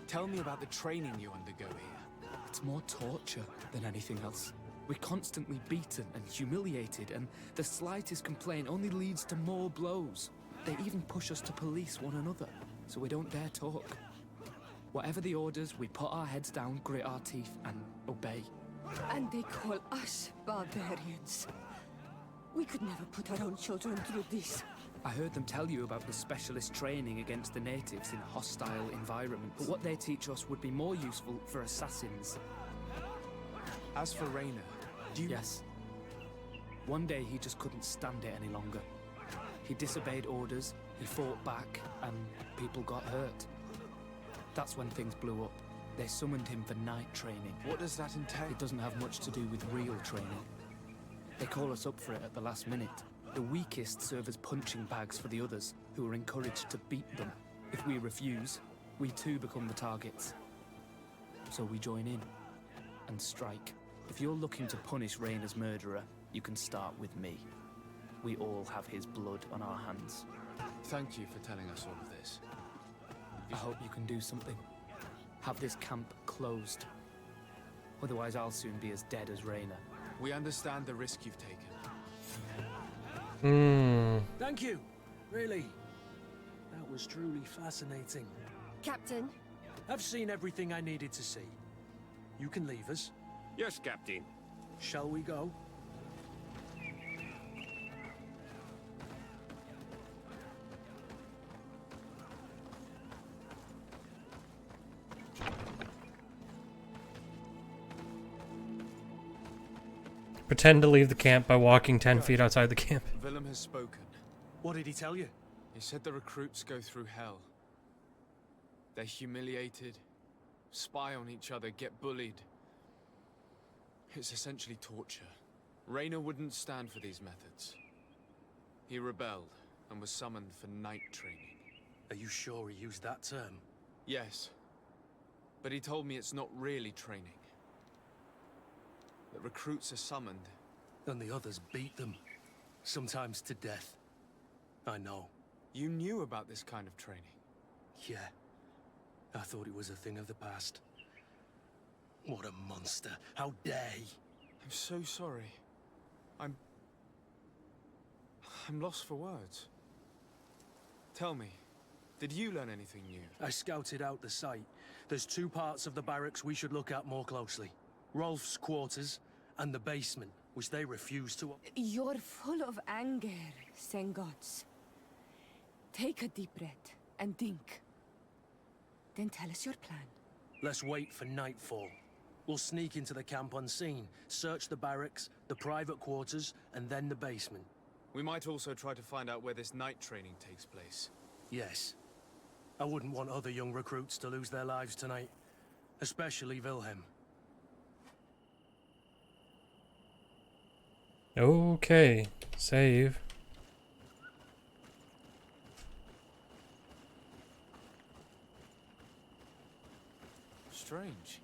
Tell me about the training you undergo here. It's more torture than anything else. We're constantly beaten and humiliated, and the slightest complaint only leads to more blows. They even push us to police one another, so we don't dare talk. Whatever the orders, we put our heads down, grit our teeth, and obey. And they call us barbarians. We could never put our own children through this. I heard them tell you about the specialist training against the natives in hostile environments. But what they teach us would be more useful for assassins. As for Raynor, do you... Yes. One day he just couldn't stand it any longer. He disobeyed orders, he fought back, and people got hurt. That's when things blew up. They summoned him for night training. What does that entail? It doesn't have much to do with real training. They call us up for it at the last minute. The weakest serve as punching bags for the others. who are encouraged to beat them. If we refuse, we too become the targets. So we join in and strike. If you're looking to punish Rayna's murderer, you can start with me. We all have his blood on our hands. Thank you for telling us all of this. I hope you can do something. Have this camp closed. Otherwise, I'll soon be as dead as Rayna. We understand the risk you've taken. Thank you. Really. That was truly fascinating. Captain? I've seen everything I needed to see. You can leave us. Yes, Captain. Shall we go? Pretend to leave the camp by walking 10 feet outside the camp. Willem has spoken. What did he tell you? He said the recruits go through hell. They're humiliated, spy on each other, get bullied. It's essentially torture. Rayna wouldn't stand for these methods. He rebelled and was summoned for night training. Are you sure he used that term? Yes. But he told me it's not really training. The recruits are summoned. And the others beat them. Sometimes to death. I know. You knew about this kind of training? Yeah. I thought it was a thing of the past. What a monster. How dare he? I'm so sorry. I'm lost for words. Tell me, did you learn anything new? I scouted out the site. There's 2 parts of the barracks we should look at more closely. Rolf's quarters and the basement, which they refuse to... You're full of anger, Sengots. Take a deep breath and think. Then tell us your plan. Let's wait for nightfall. We'll sneak into the camp unseen, search the barracks, the private quarters, and then the basement. We might also try to find out where this night training takes place. Yes. I wouldn't want other young recruits to lose their lives tonight. Especially Wilhelm. Okay. Save. Strange.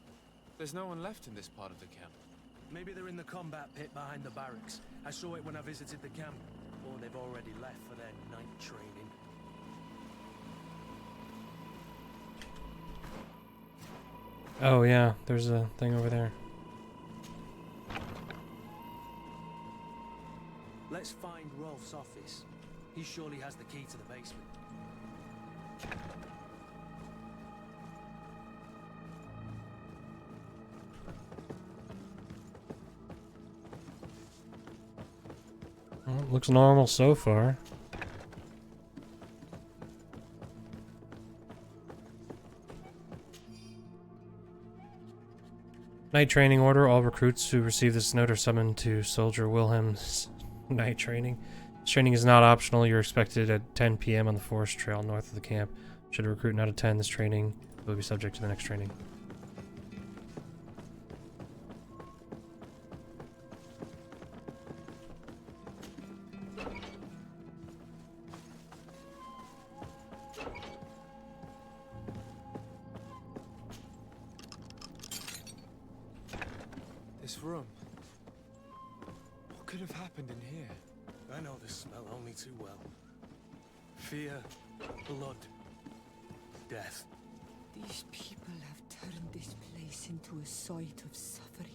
There's no one left in this part of the camp. Maybe they're in the combat pit behind the barracks. I saw it when I visited the camp. Or they've already left for their night training. Oh yeah, there's a thing over there. Let's find Rolf's office. He surely has the key to the basement. Well, it looks normal so far. Night training order. All recruits who receive this note are summoned to Soldier Wilhelm's night training. This training is not optional. You're expected at 10 p.m. on the forest trail north of the camp. Should a recruit not attend this training, will be subject to the next training. This room. What could have happened in here? I know this smell only too well. Fear, blood, death. These people have turned this place into a site of suffering.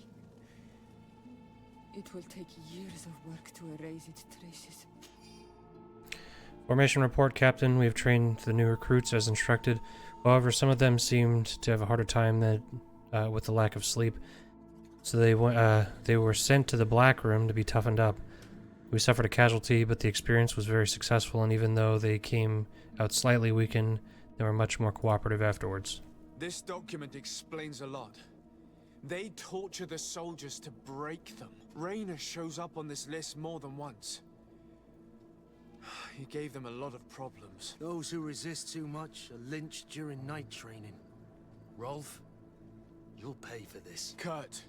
It will take years of work to erase its traces. Formation report, Captain. We have trained the new recruits as instructed. However, some of them seemed to have a harder time with the lack of sleep. So they were sent to the Black Room to be toughened up. We suffered a casualty, but the experience was very successful, and even though they came out slightly weakened, they were much more cooperative afterwards. This document explains a lot. They torture the soldiers to break them. Rayna shows up on this list more than once. He gave them a lot of problems. Those who resist too much are lynched during night training. Rolf, you'll pay for this. Kurt,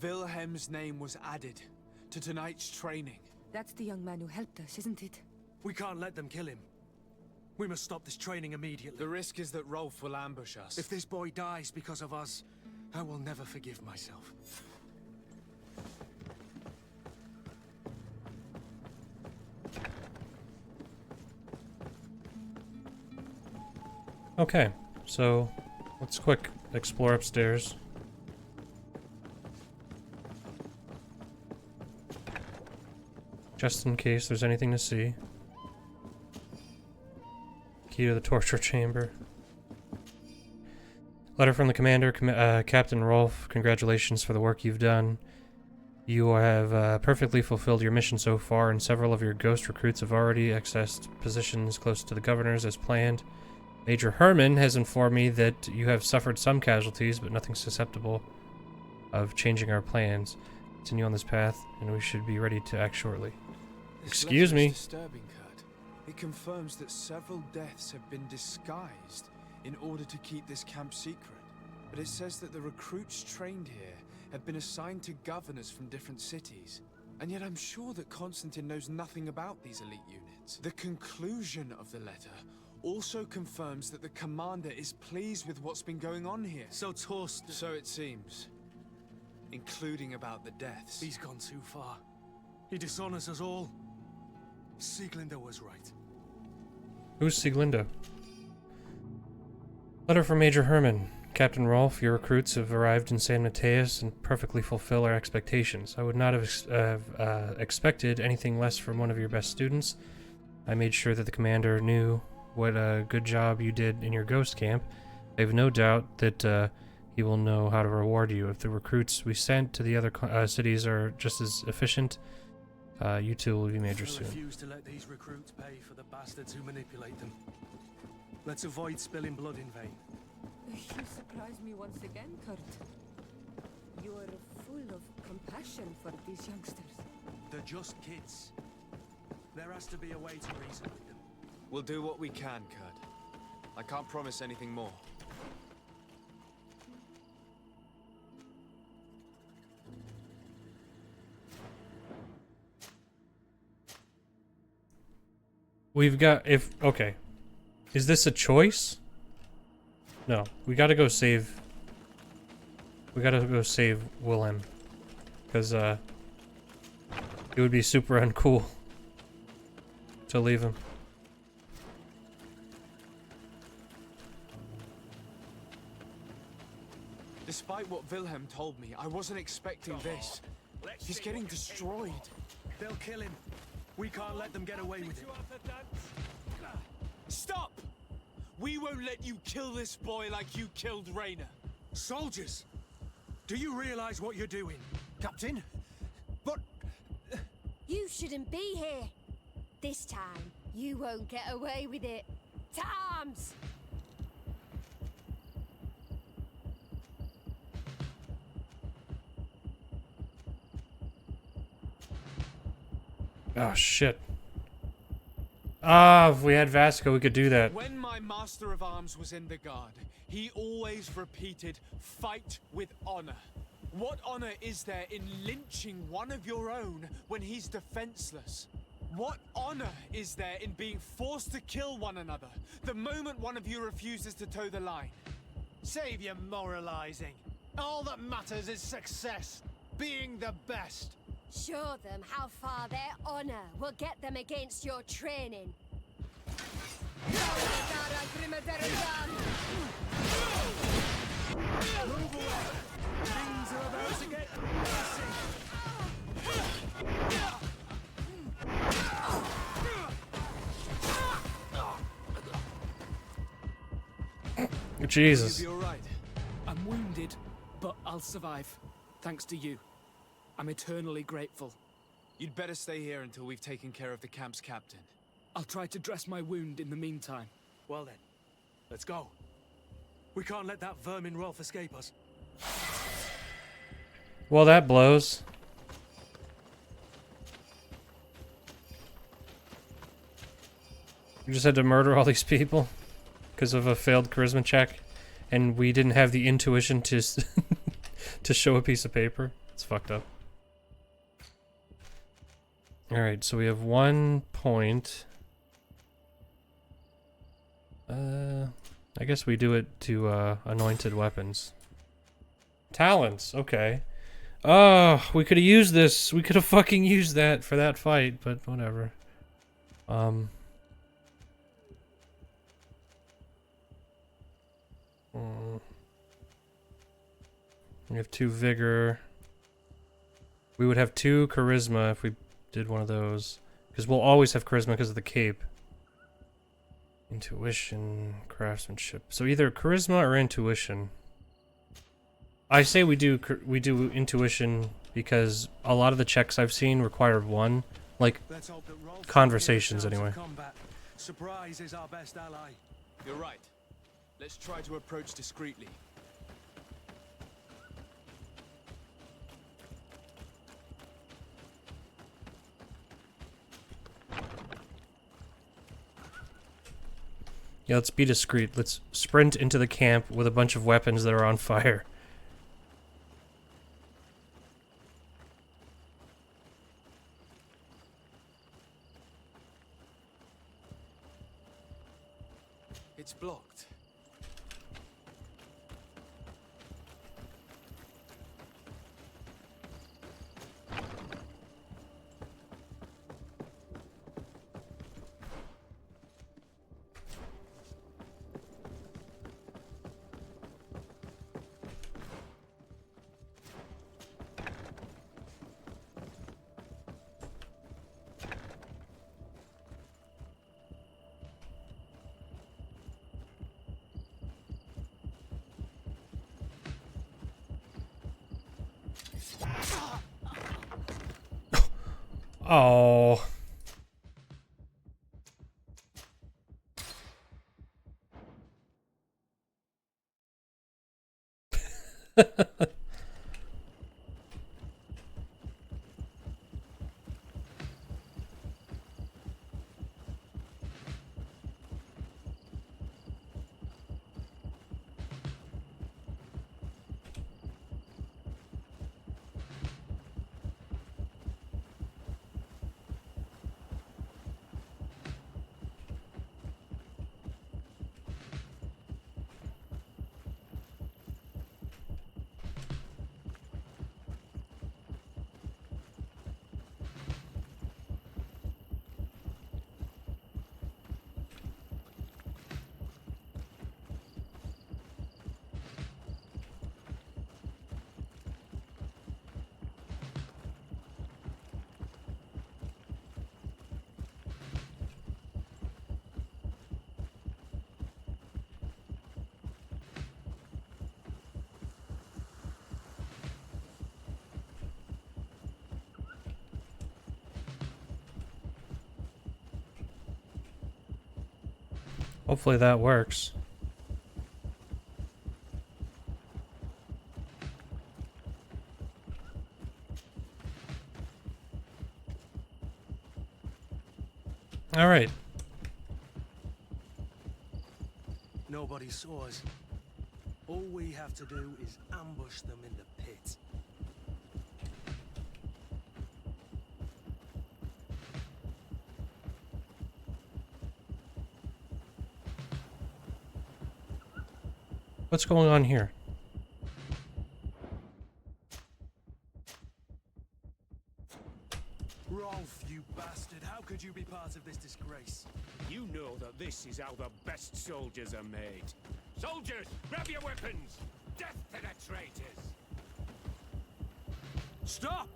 Wilhelm's name was added to tonight's training. That's the young man who helped us, isn't it? We can't let them kill him. We must stop this training immediately. The risk is that Rolf will ambush us. If this boy dies because of us, I will never forgive myself. Okay, so let's quick explore upstairs. Just in case there's anything to see. Key to the torture chamber. Letter from the commander, Captain Rolf. Congratulations for the work you've done. You have perfectly fulfilled your mission so far, and several of your ghost recruits have already accessed positions close to the governor's as planned. Major Herman has informed me that you have suffered some casualties, but nothing susceptible of changing our plans. Continue on this path, and we should be ready to act shortly. Excuse me. Disturbing, Kurt. It confirms that several deaths have been disguised in order to keep this camp secret. But it says that the recruits trained here have been assigned to governors from different cities. And yet I'm sure that Constantine knows nothing about these elite units. The conclusion of the letter also confirms that the commander is pleased with what's been going on here. So Torsten... So it seems. Including about the deaths. He's gone too far. He dishonors us all. Sieglinde was right. Who's Sieglinde? Letter from Major Herman. Captain Rolf, your recruits have arrived in San Mateus and perfectly fulfill our expectations. I would not have expected anything less from one of your best students. I made sure that the commander knew what a good job you did in your ghost camp. I have no doubt that he will know how to reward you. If the recruits we sent to the other cities are just as efficient, you two will be major soon. I refuse to let these recruits pay for the bastards who manipulate them. Let's avoid spilling blood in vain. You surprise me once again, Kurt. You are full of compassion for these youngsters. They're just kids. There has to be a way to reason with them. We'll do what we can, Kurt. I can't promise anything more. We've got... Okay. Is this a choice? No. We gotta go save... We gotta go save Wilhelm. Because, it would be super uncool to leave him. Despite what Wilhelm told me, I wasn't expecting this. He's getting destroyed. They'll kill him. We can't let them get away with it. Stop! We won't let you kill this boy like you killed Rainer. Soldiers! Do you realize what you're doing? Captain? But... You shouldn't be here. This time, you won't get away with it. To arms! Oh, shit. Ah, if we had Vasco, we could do that. When my master of arms was in the guard, he always repeated, fight with honor. What honor is there in lynching one of your own when he's defenseless? What honor is there in being forced to kill one another the moment one of you refuses to toe the line? Save your moralizing. All that matters is success. Being the best. Show them how far their honor will get them against your training. Move away. Things are about to get messy. Jesus. You'll be all right. I'm wounded, but I'll survive. Thanks to you. I'm eternally grateful. You'd better stay here until we've taken care of the camp's captain. I'll try to dress my wound in the meantime. Well then, let's go. We can't let that vermin Rolf escape us. Well, that blows. We just had to murder all these people because of a failed charisma check, and we didn't have the intuition to to show a piece of paper. It's fucked up. Alright, so we have 1 point. I guess we do it to anointed weapons. Talents, okay. Oh, we could have used this. We could have fucking used that for that fight, but whatever. We have 2 vigor. We would have 2 charisma if we did one of those. Because we'll always have charisma because of the cape. Intuition, craftsmanship. So either charisma or intuition. I say we do intuition because a lot of the checks I've seen require 1. Like, conversations anyway. Surprise is our best ally. You're right. Let's try to approach discreetly. Yeah, let's be discreet. Let's sprint into the camp with a bunch of weapons that are on fire. It's blocked. Oh. Hopefully that works. All right. Nobody saw us. All we have to do is ambush them in the pit. What's going on here? Rolf, you bastard, how could you be part of this disgrace? You know that this is how the best soldiers are made. Soldiers, grab your weapons! Death to the traitors! Stop!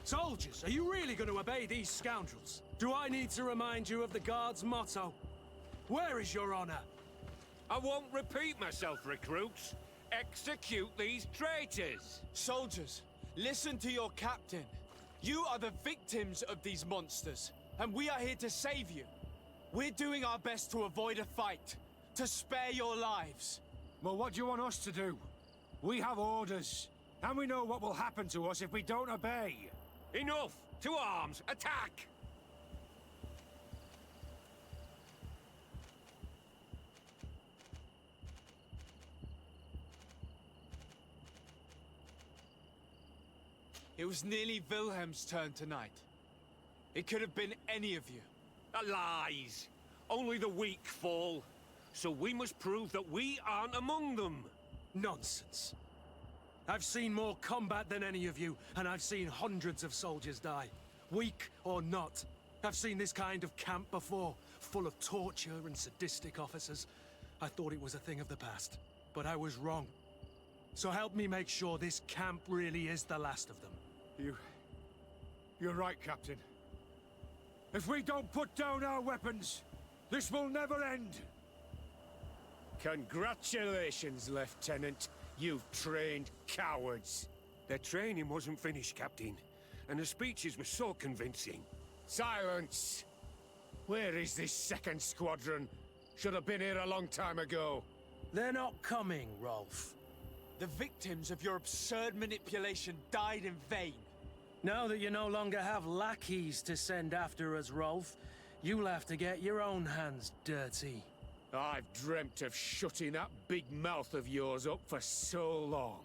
Soldiers, are you really going to obey these scoundrels? Do I need to remind you of the Guard's motto? Where is your honor? I won't repeat myself, recruits. Execute these traitors! Soldiers, listen to your captain. You are the victims of these monsters, and we are here to save you. We're doing our best to avoid a fight, to spare your lives. Well, what do you want us to do? We have orders, and we know what will happen to us if we don't obey. Enough! To arms! Attack! It was nearly Wilhelm's turn tonight. It could have been any of you. Lies! Only the weak fall. so we must prove that we aren't among them. Nonsense. I've seen more combat than any of you, and I've seen hundreds of soldiers die. Weak or not. I've seen this kind of camp before, full of torture and sadistic officers. I thought it was a thing of the past, but I was wrong. So help me make sure this camp really is the last of them. You're right, Captain. If we don't put down our weapons, this will never end. Congratulations, Lieutenant. You've trained cowards. Their training wasn't finished, Captain, and the speeches were so convincing. Silence! Where is this second squadron? Should have been here a long time ago. They're not coming, Rolf. The victims of your absurd manipulation died in vain. Now that you no longer have lackeys to send after us, Rolf, you'll have to get your own hands dirty. I've dreamt of shutting that big mouth of yours up for so long.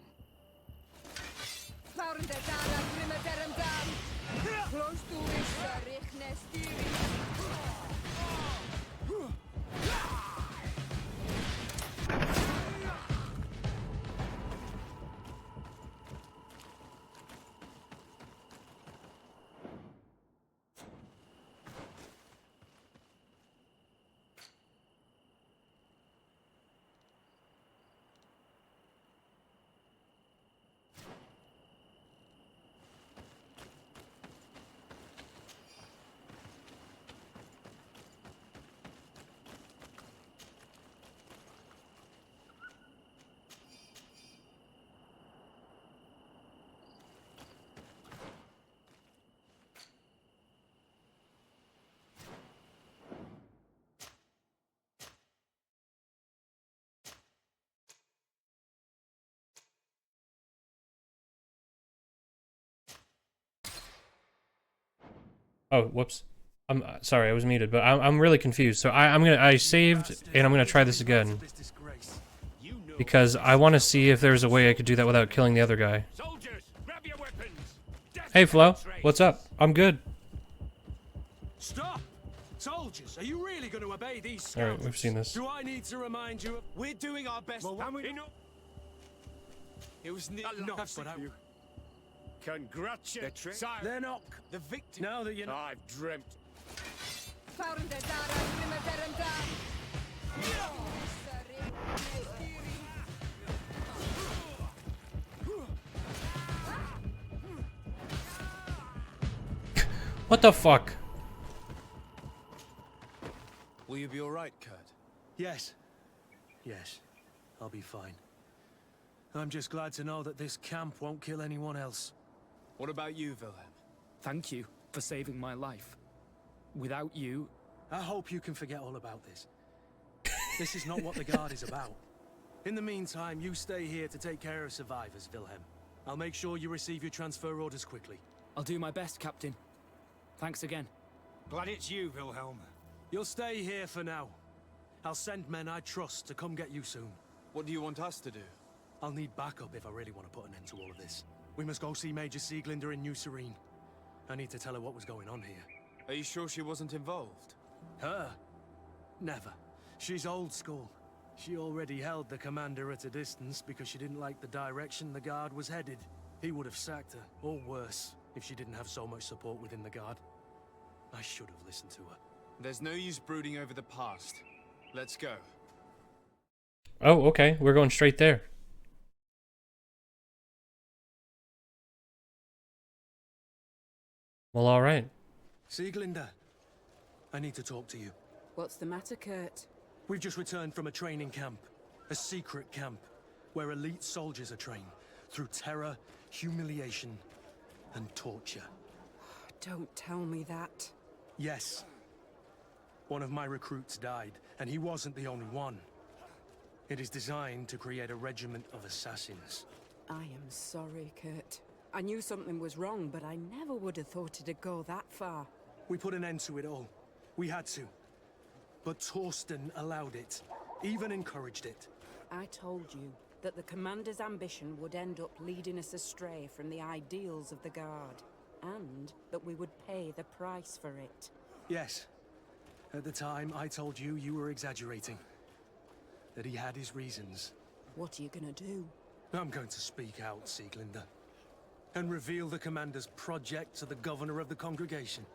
Oh, whoops. I'm sorry, I was muted, but I'm really confused. So I saved, and I'm gonna try this again. Because I want to see if there's a way I could do that without killing the other guy. Hey Flo, what's up? I'm good. Stop! Soldiers, are you really going to obey these scouts? Alright, we've seen this. Do I need to remind you? We're doing our best. It was not, but I... Congratulations. They're not the victim. Now that you know. I've dreamt. What the fuck? Will you be alright, Kurt? Yes. Yes. I'll be fine. I'm just glad to know that this camp won't kill anyone else. What about you, Wilhelm? Thank you for saving my life. Without you... I hope you can forget all about this. This is not what the Guard is about. In the meantime, you stay here to take care of survivors, Wilhelm. I'll make sure you receive your transfer orders quickly. I'll do my best, Captain. Thanks again. Glad it's you, Wilhelm. You'll stay here for now. I'll send men I trust to come get you soon. What do you want us to do? I'll need backup if I really want to put an end to all of this. We must go see Major Sieglinder in New Serene. I need to tell her what was going on here. Are you sure she wasn't involved? Her? Never. She's old school. She already held the commander at a distance because she didn't like the direction the Guard was headed. He would have sacked her, or worse, if she didn't have so much support within the Guard. I should have listened to her. There's no use brooding over the past. Let's go. Oh, okay. We're going straight there. Well, alright. Sieglinder, I need to talk to you. What's the matter, Kurt? We've just returned from a training camp. A secret camp, where elite soldiers are trained through terror, humiliation, and torture. Don't tell me that. Yes. One of my recruits died, and he wasn't the only one. It is designed to create a regiment of assassins. I am sorry, Kurt. I knew something was wrong, but I never would have thought it'd go that far. We put an end to it all. We had to. But Torsten allowed it, even encouraged it. I told you that the commander's ambition would end up leading us astray from the ideals of the Guard, and that we would pay the price for it. Yes. At the time, I told you you were exaggerating. that he had his reasons. What are you gonna do? I'm going to speak out, Sieglinde, and reveal the commander's project to the governor of the congregation.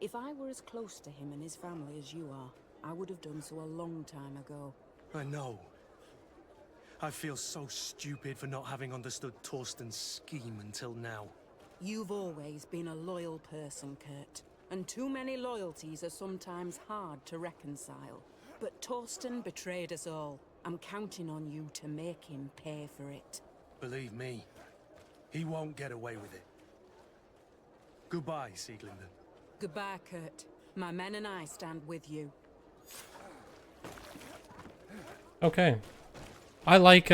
If I were as close to him and his family as you are, I would have done so a long time ago. I know. I feel so stupid for not having understood Torsten's scheme until now. You've always been a loyal person, Kurt. And too many loyalties are sometimes hard to reconcile. But Torsten betrayed us all. I'm counting on you to make him pay for it. Believe me, he won't get away with it. Goodbye, Sieglinde. Goodbye, Kurt. My men and I stand with you. Okay. I like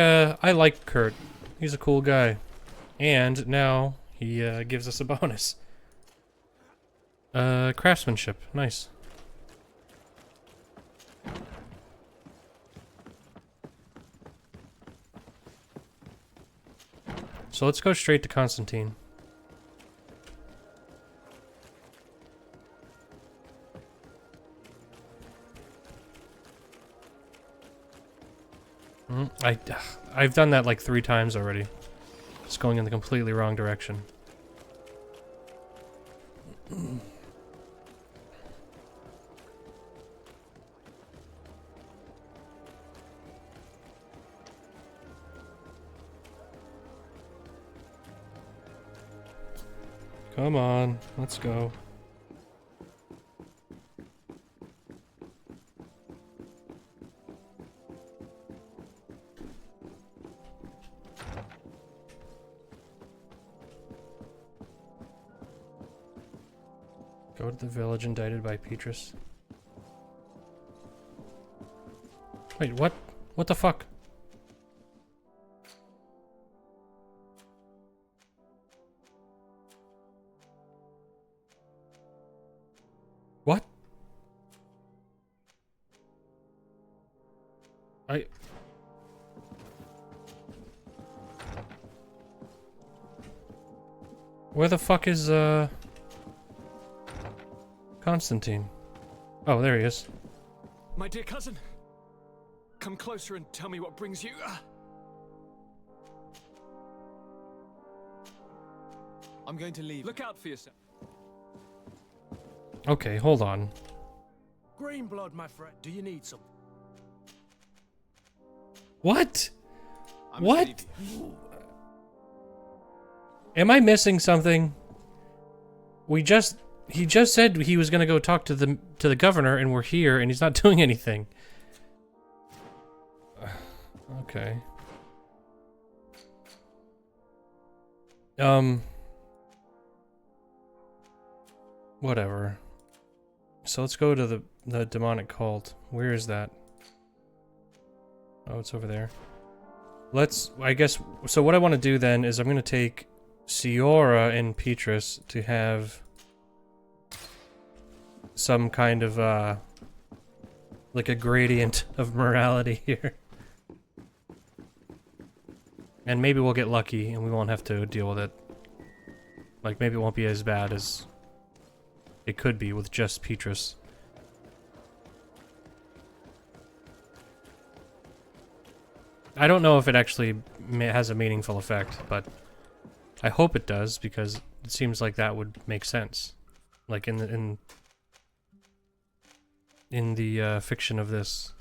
Kurt. He's a cool guy. And now he gives us a bonus. Craftsmanship. Nice. So let's go straight to Constantine. I've done that like 3 times already. It's going in the completely wrong direction. Come on, let's go. Go to the village indicted by Petrus. Wait, what? What the fuck? What? Where the fuck is, Constantine? Oh, there he is. My dear cousin, come closer and tell me what brings you. I'm going to leave. Look out for yourself. Okay, hold on. Green blood, my friend. Do you need some? What? What? Am I missing something? He just said he was gonna go talk to the governor, and we're here, and he's not doing anything. Okay. Whatever. So let's go to the demonic cult. Where is that? Oh, it's over there. I guess, so what I want to do then is I'm going to take Siora and Petrus to have some kind of, like a gradient of morality here. And maybe we'll get lucky and we won't have to deal with it. Like, maybe it won't be as bad as it could be with just Petrus. I don't know if it actually has a meaningful effect, but I hope it does, because it seems like that would make sense. Like in the fiction of this.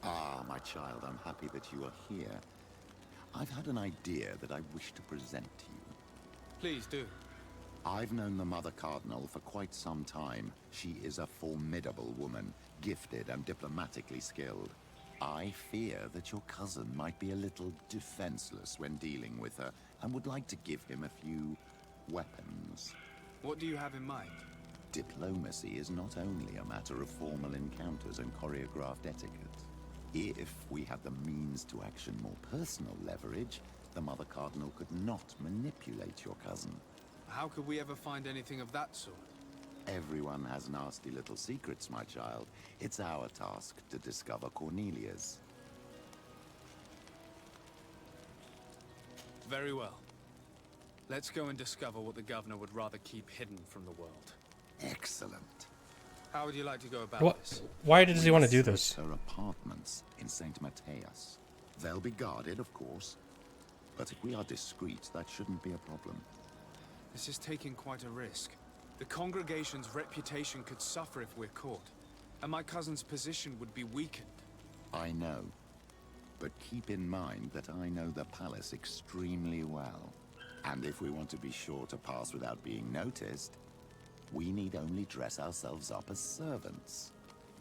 Ah, my child, I'm happy that you are here. I've had an idea that I wish to present to you. Please do. I've known the Mother Cardinal for quite some time. She is a formidable woman, gifted and diplomatically skilled. I fear that your cousin might be a little defenseless when dealing with her, and would like to give him a few weapons. What do you have in mind? Diplomacy is not only a matter of formal encounters and choreographed etiquette. If we had the means to action more personal leverage, the Mother Cardinal could not manipulate your cousin. How could we ever find anything of that sort? Everyone has nasty little secrets, my child. It's our task to discover Cornelia's. Very well. Let's go and discover what the governor would rather keep hidden from the world. Excellent. How would you like to go about this? Why does he want to do this? Her apartments in St. Matthias. They'll be guarded, of course. But if we are discreet, that shouldn't be a problem. This is taking quite a risk. The congregation's reputation could suffer if we're caught, and my cousin's position would be weakened. I know. But keep in mind that I know the palace extremely well. And if we want to be sure to pass without being noticed, we need only dress ourselves up as servants.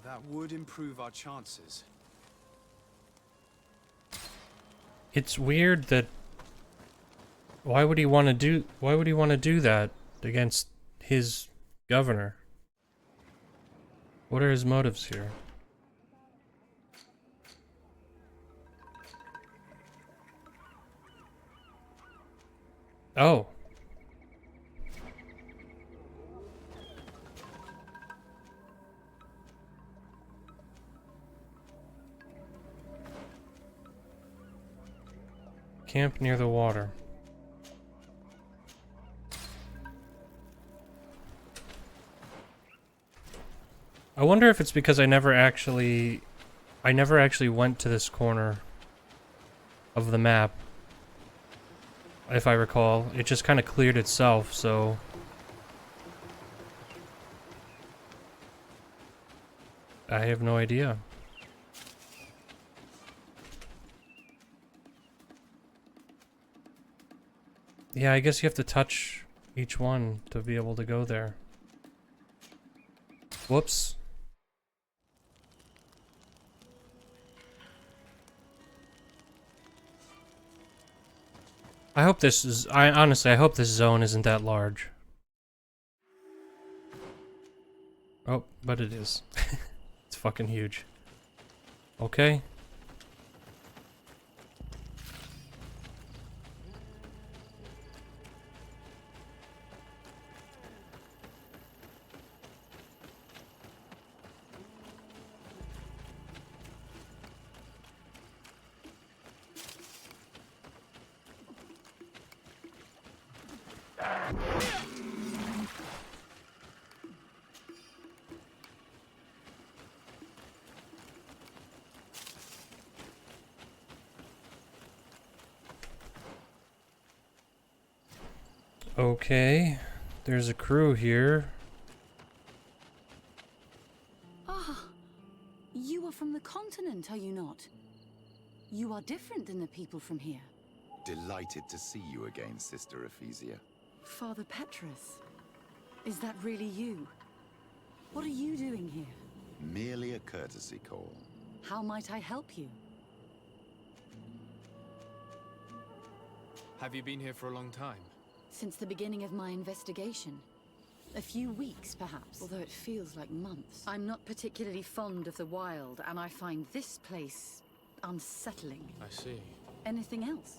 That would improve our chances. It's weird that... Why would he want to do that against his governor? What are his motives here? Oh. Camp near the water. I wonder if it's because I never actually went to this corner of the map. If I recall, it just kind of cleared itself, so... I have no idea. Yeah, I guess you have to touch each one to be able to go there. Whoops. I hope this is... honestly, I hope this zone isn't that large. Oh, but it is. It's fucking huge. Okay. Okay, there's a crew here. Ah, you are from the continent, are you not? You are different than the people from here. Delighted to see you again, Sister Ephesia. Father Petrus, is that really you? What are you doing here? Merely a courtesy call. How might I help you? Have you been here for a long time? Since the beginning of my investigation. A few weeks, perhaps, although it feels like months. I'm not particularly fond of the wild, and I find this place unsettling. I see. Anything else?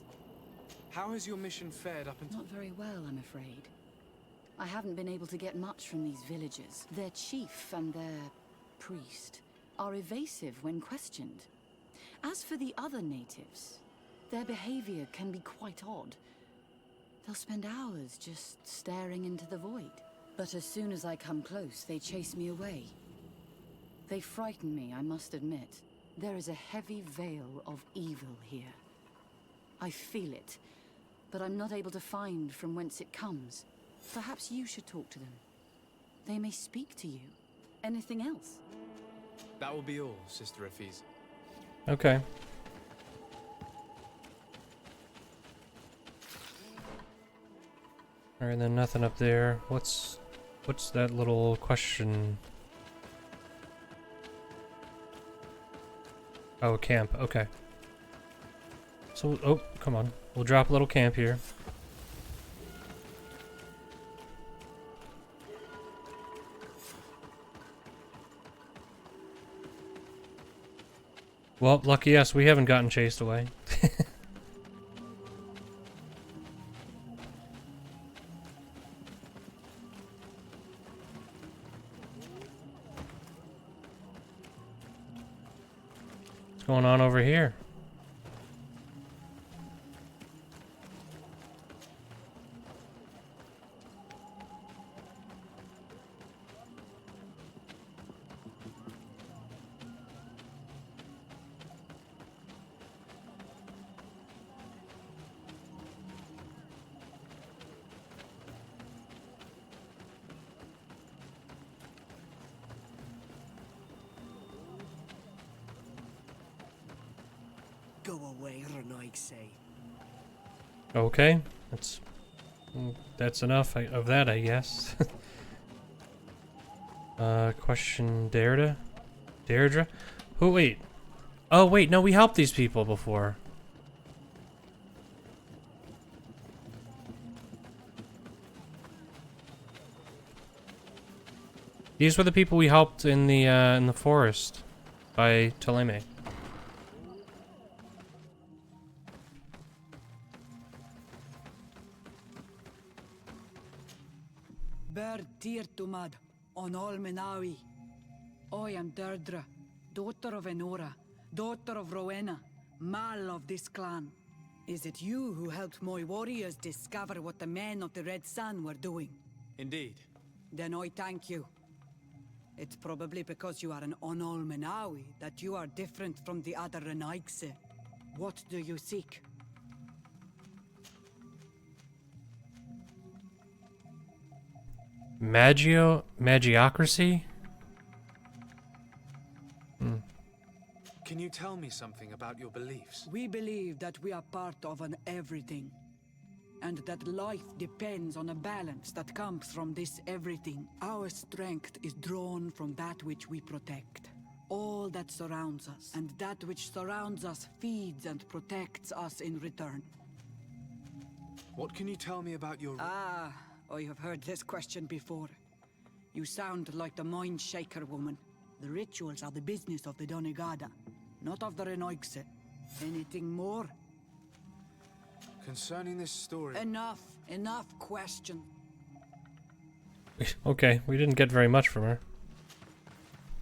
How has your mission fared up until... Not very well, I'm afraid. I haven't been able to get much from these villagers. Their chief and their priest are evasive when questioned. As for the other natives, their behavior can be quite odd. They'll spend hours just staring into the void. But as soon as I come close, they chase me away. They frighten me, I must admit. There is a heavy veil of evil here. I feel it, but I'm not able to find from whence it comes. Perhaps you should talk to them. They may speak to you. Anything else? That will be all, Sister Ephes. Okay. Alright, then nothing up there. What's that little question? Oh, camp. Okay. So, oh, come on. We'll drop a little camp here. Well, lucky us, we haven't gotten chased away. What's going on over here? Go away, Renaigse. Okay, that's enough of that, I guess. Question Deirdre? Who, wait. Oh, wait, no, we helped these people before. These were the people we helped in the forest by Ptolemy. Ber Tirtumad on Olmenawi. I am Deirdre, daughter of Enora, daughter of Rowena, Mal of this clan. Is it you who helped my warriors discover what the men of the Red Sun were doing? Indeed. Then I thank you. It's probably because you are an Onolmenawi that you are different from the other Renaigse. What do you seek? Magiocracy? Can you tell me something about your beliefs? We believe that we are part of an everything, and that life depends on a balance that comes from this everything. Our strength is drawn from that which we protect. All that surrounds us, and that which surrounds us feeds and protects us in return. What can you tell me about your... Ah, I have heard this question before. You sound like the Mind Shaker woman. The rituals are the business of the Donegada, not of the Renaigse. Anything more? Concerning this story... Enough question. Okay, we didn't get very much from her.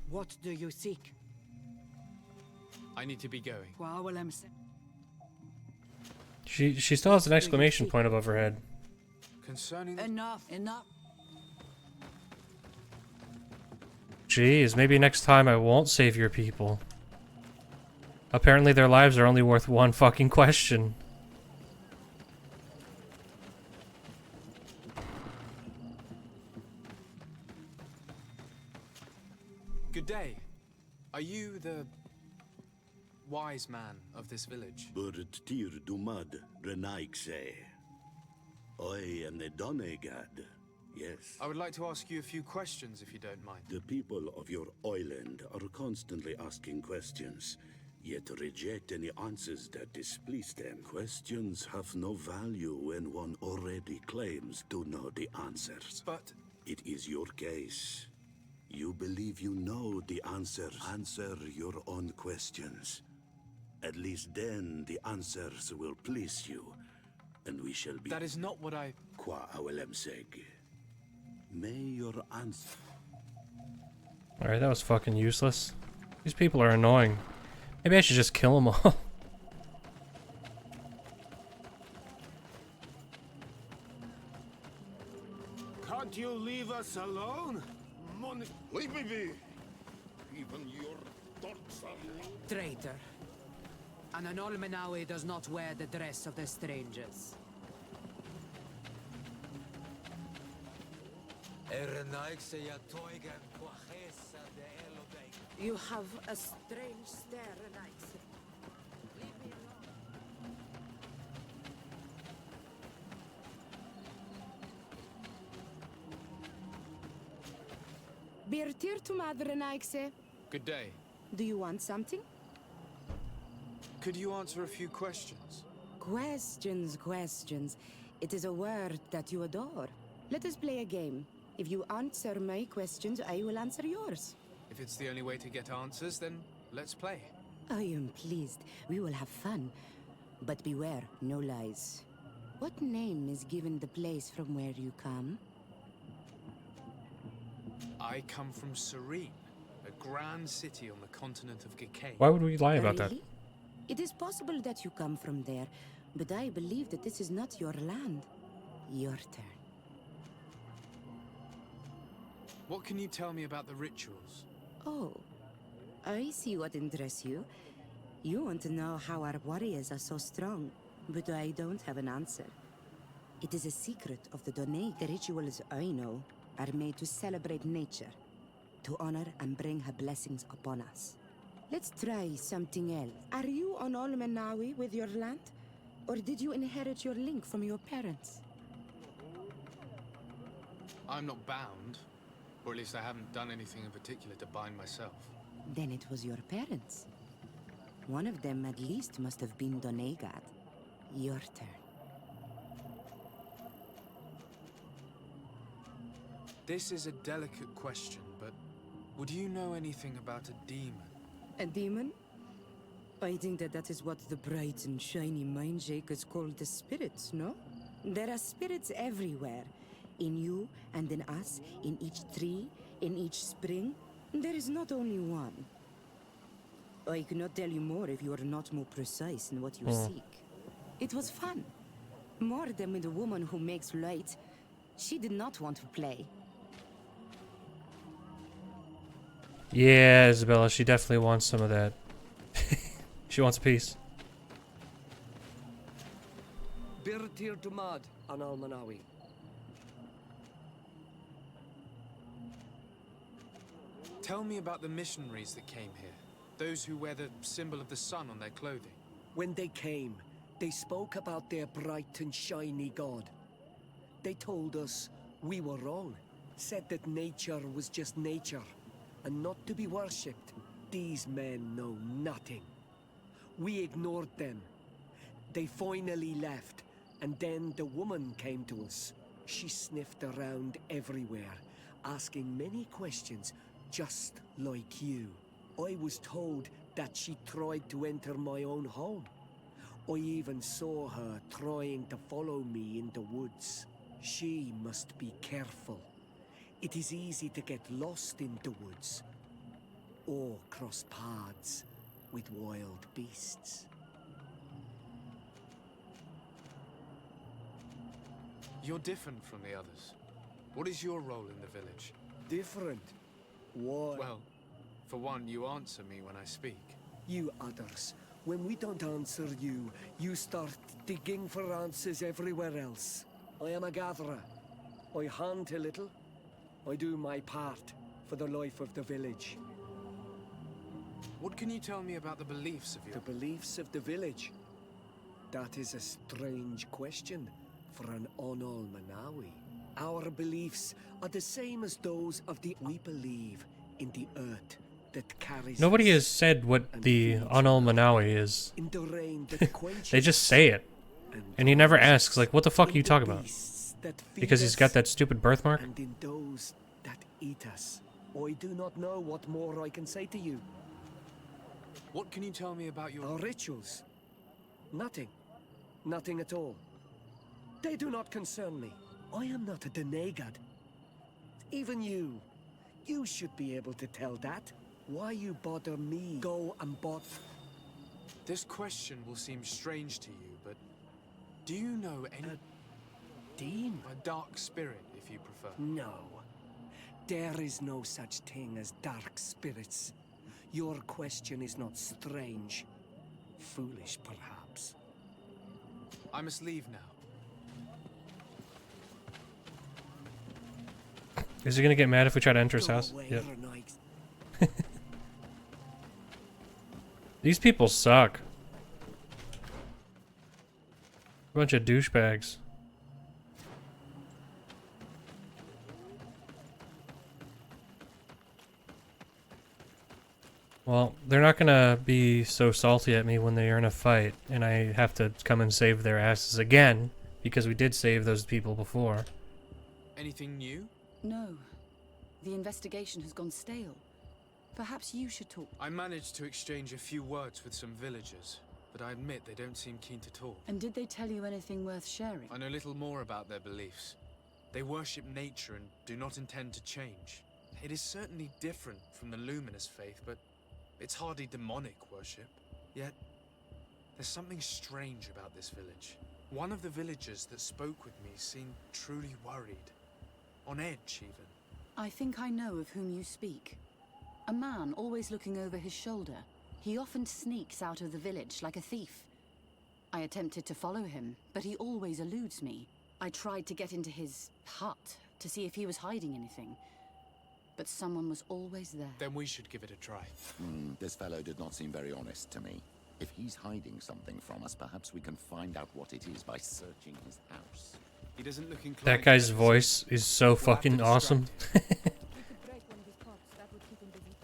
What do you seek? I need to be going. She still has an exclamation point above her head. Concerning... Enough. Jeez, maybe next time I won't save your people. Apparently their lives are only worth one fucking question. Good day. Are you the wise man of this village? Burt tir dumad Renaigse. I am the Donegad. Yes. I would like to ask you a few questions, if you don't mind. The people of your island are constantly asking questions, yet reject any answers that displease them. Questions have no value when one already claims to know the answers. But... It is your case. You believe you know the answers. Answer your own questions. At least then the answers will please you, and we shall be... That is not what I... Qua awelemseg. May your answer... Alright, that was fucking useless. These people are annoying. Maybe I should just kill them all. Can't you leave us alone? Leave me be! Even your thoughts are... Traitor. An Onolmenawi does not wear the dress of the strangers. You have a strange stare, Renaigse. Leave me alone. Birtir to Mother Renaigse. Good day. Do you want something? Could you answer a few questions? Questions. It is a word that you adore. Let us play a game. If you answer my questions, I will answer yours. If it's the only way to get answers, then let's play. I am pleased. We will have fun. But beware, no lies. What name is given the place from where you come? I come from Serene, a grand city on the continent of Gicane. Why would we lie about that? Really? It is possible that you come from there, but I believe that this is not your land. Your turn. What can you tell me about the rituals? Oh, I see what interests you. You want to know how our warriors are so strong, but I don't have an answer. It is a secret of the Donate. The rituals I know are made to celebrate nature, to honor and bring her blessings upon us. Let's try something else. Are you on Olmenawi with your land? Or did you inherit your link from your parents? I'm not bound. Or at least I haven't done anything in particular to bind myself. Then it was your parents. One of them at least must have been Donegad. Your turn. This is a delicate question, but would you know anything about a demon? A demon? I think that is what the bright and shiny mind shakers call the spirits, no? There are spirits everywhere. In you and in us, in each tree, in each spring. There is not only one. I cannot tell you more if you are not more precise in what you seek. It was fun. More than with the woman who makes light. She did not want to play. Yeah, Isabella, she definitely wants some of that. She wants a piece. Birtir Dumad an Almanawi. Tell me about the missionaries that came here. Those who wear the symbol of the sun on their clothing. When they came, they spoke about their bright and shiny god. They told us we were wrong. Said that nature was just nature, and not to be worshipped. These men know nothing. We ignored them. They finally left, and then the woman came to us. She sniffed around everywhere, asking many questions, just like you. I was told that she tried to enter my own home. I even saw her trying to follow me in the woods. She must be careful. It is easy to get lost in the woods, or cross paths with wild beasts. You're different from the others. What is your role in the village? Different? Why? Well, for one, you answer me when I speak. You others, when we don't answer you, you start digging for answers everywhere else. I am a gatherer. I hunt a little. I do my part for the life of the village. What can you tell me about the beliefs of your... The beliefs of the village? That is a strange question for an Onol Manawi. Our beliefs are the same as those of the... We believe in the earth that carries... Nobody has said what the Anal Manawi is. In the rain that quenches... They just say it. And he never asks, like, what the fuck are you talking about? Because he's got that stupid birthmark? And in those that eat us. I do not know what more I can say to you. What can you tell me about your... Our rituals? Nothing. Nothing at all. They do not concern me. I am not a Donegad. Even you. You should be able to tell that. Why you bother me? Go and bot... This question will seem strange to you, but... Do you know any... Demon? A dark spirit, if you prefer. No. There is no such thing as dark spirits. Your question is not strange. Foolish, perhaps. I must leave now. Is he gonna get mad if we try to enter his house? Yep. These people suck. Bunch of douchebags. Well, they're not gonna be so salty at me when they are in a fight, and I have to come and save their asses again, because we did save those people before. Anything new? No. The investigation has gone stale. Perhaps you should talk. I managed to exchange a few words with some villagers, but I admit they don't seem keen to talk. And did they tell you anything worth sharing? I know little more about their beliefs. They worship nature and do not intend to change. It is certainly different from the luminous faith, but it's hardly demonic worship. Yet, there's something strange about this village. One of the villagers that spoke with me seemed truly worried. On edge, even. I think I know of whom you speak. A man always looking over his shoulder. He often sneaks out of the village like a thief. I attempted to follow him, but he always eludes me. I tried to get into his hut to see if he was hiding anything. but someone was always there. Then we should give it a try. This fellow did not seem very honest to me. If he's hiding something from us, perhaps we can find out what it is by searching his house. He doesn't look inclined. That guy's voice is so fucking awesome. We could break one of these pots. That would keep him busy.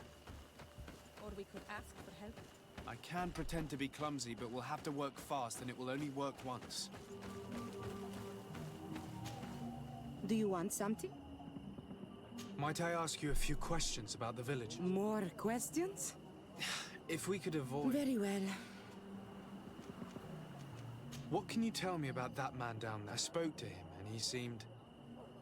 Or we could ask for help. I can pretend to be clumsy, but we'll have to work fast, and it will only work once. Do you want something? Might I ask you a few questions about the village? More questions? If we could avoid... Very well. What can you tell me about that man down there? I spoke to him, and he seemed...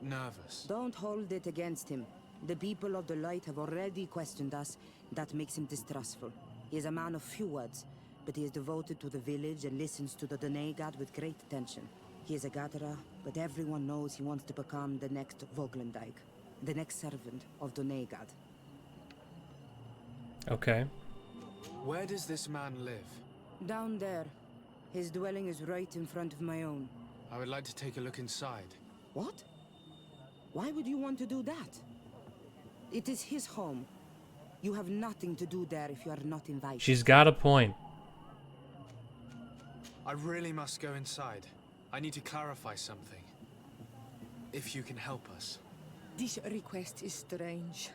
nervous. Don't hold it against him. The people of the light have already questioned us. That makes him distrustful. He is a man of few words, but he is devoted to the village and listens to the Donegad with great attention. He is a gatherer, but everyone knows he wants to become the next Voglendijk, the next servant of Donegad. Okay. Where does this man live? Down there. His dwelling is right in front of my own. I would like to take a look inside. What? Why would you want to do that? It is his home. You have nothing to do there if you are not invited. She's got a point. I really must go inside. I need to clarify something. If you can help us. This request is strange.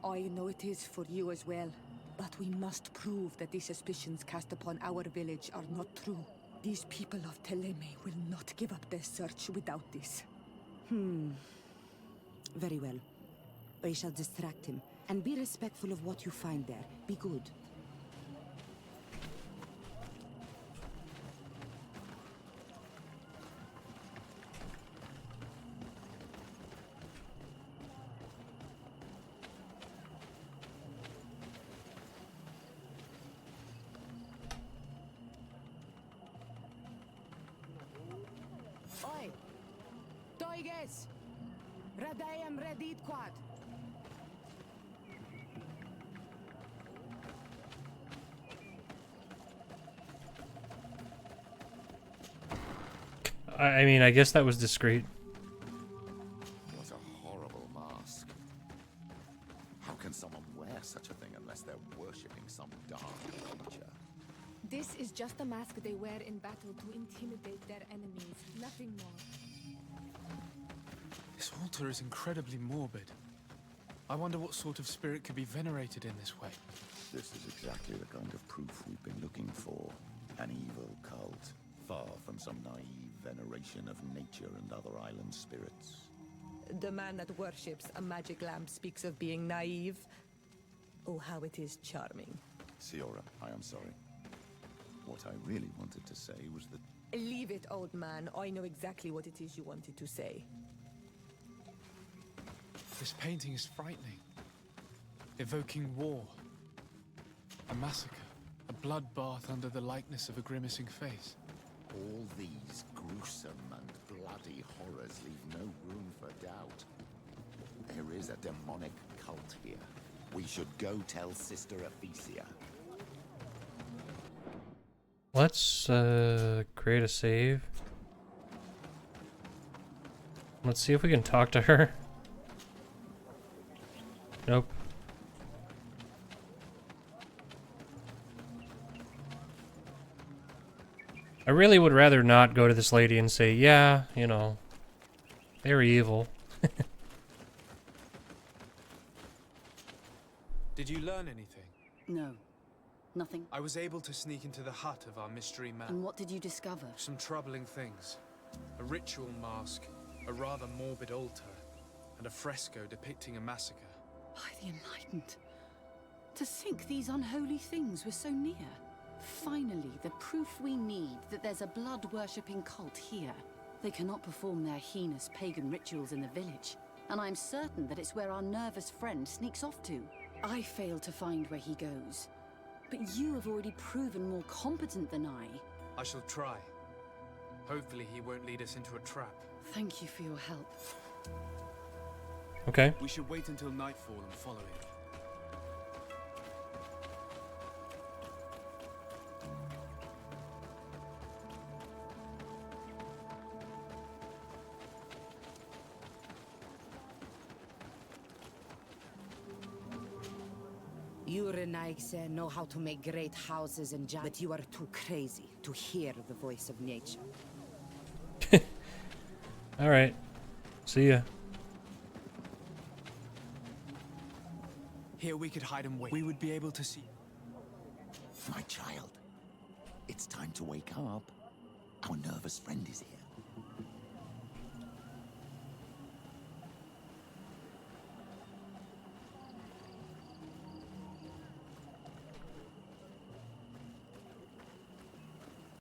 I know it is for you as well. But we must prove that the suspicions cast upon our village are not true. These people of Teleme will not give up their search without this. Very well. I shall distract him. And be respectful of what you find there. Be good. Oi! Toiges! Radayam Redit Quad! I mean, I guess that was discreet. What a horrible mask. How can someone wear such a thing unless they're worshipping some dark creature? This is just a mask they wear in battle to intimidate their enemies, nothing more. This altar is incredibly morbid. I wonder what sort of spirit could be venerated in this way. This is exactly the kind of proof we've been looking for. An evil cult, far from some naive veneration of nature and other island spirits. The man that worships a magic lamp speaks of being naive. Oh, how it is charming. Siora, I am sorry. What I really wanted to say was that... Leave it, old man. I know exactly what it is you wanted to say. This painting is frightening. Evoking war. A massacre. A bloodbath under the likeness of a grimacing face. All these gruesome and bloody horrors leave no room for doubt. There is a demonic cult here. We should go tell Sister Ephesia. Let's create a save. Let's see if we can talk to her. Nope. I really would rather not go to this lady and say, yeah, you know, they're evil. Did you learn anything? No. Nothing. I was able to sneak into the hut of our mystery man. And what did you discover? Some troubling things. A ritual mask, a rather morbid altar, and a fresco depicting a massacre. By the Enlightened. To think these unholy things were so near. Finally, the proof we need that there's a blood-worshipping cult here. They cannot perform their heinous pagan rituals in the village, and I'm certain that it's where our nervous friend sneaks off to. I failed to find where he goes, but you have already proven more competent than I. I shall try. Hopefully he won't lead us into a trap. Thank you for your help. Okay. We should wait until nightfall and follow him. You Renaigse know how to make great houses and but you are too crazy to hear the voice of nature. Alright. See ya. Here we could hide and wait. We would be able to see. My child, it's time to wake up. Our nervous friend is here.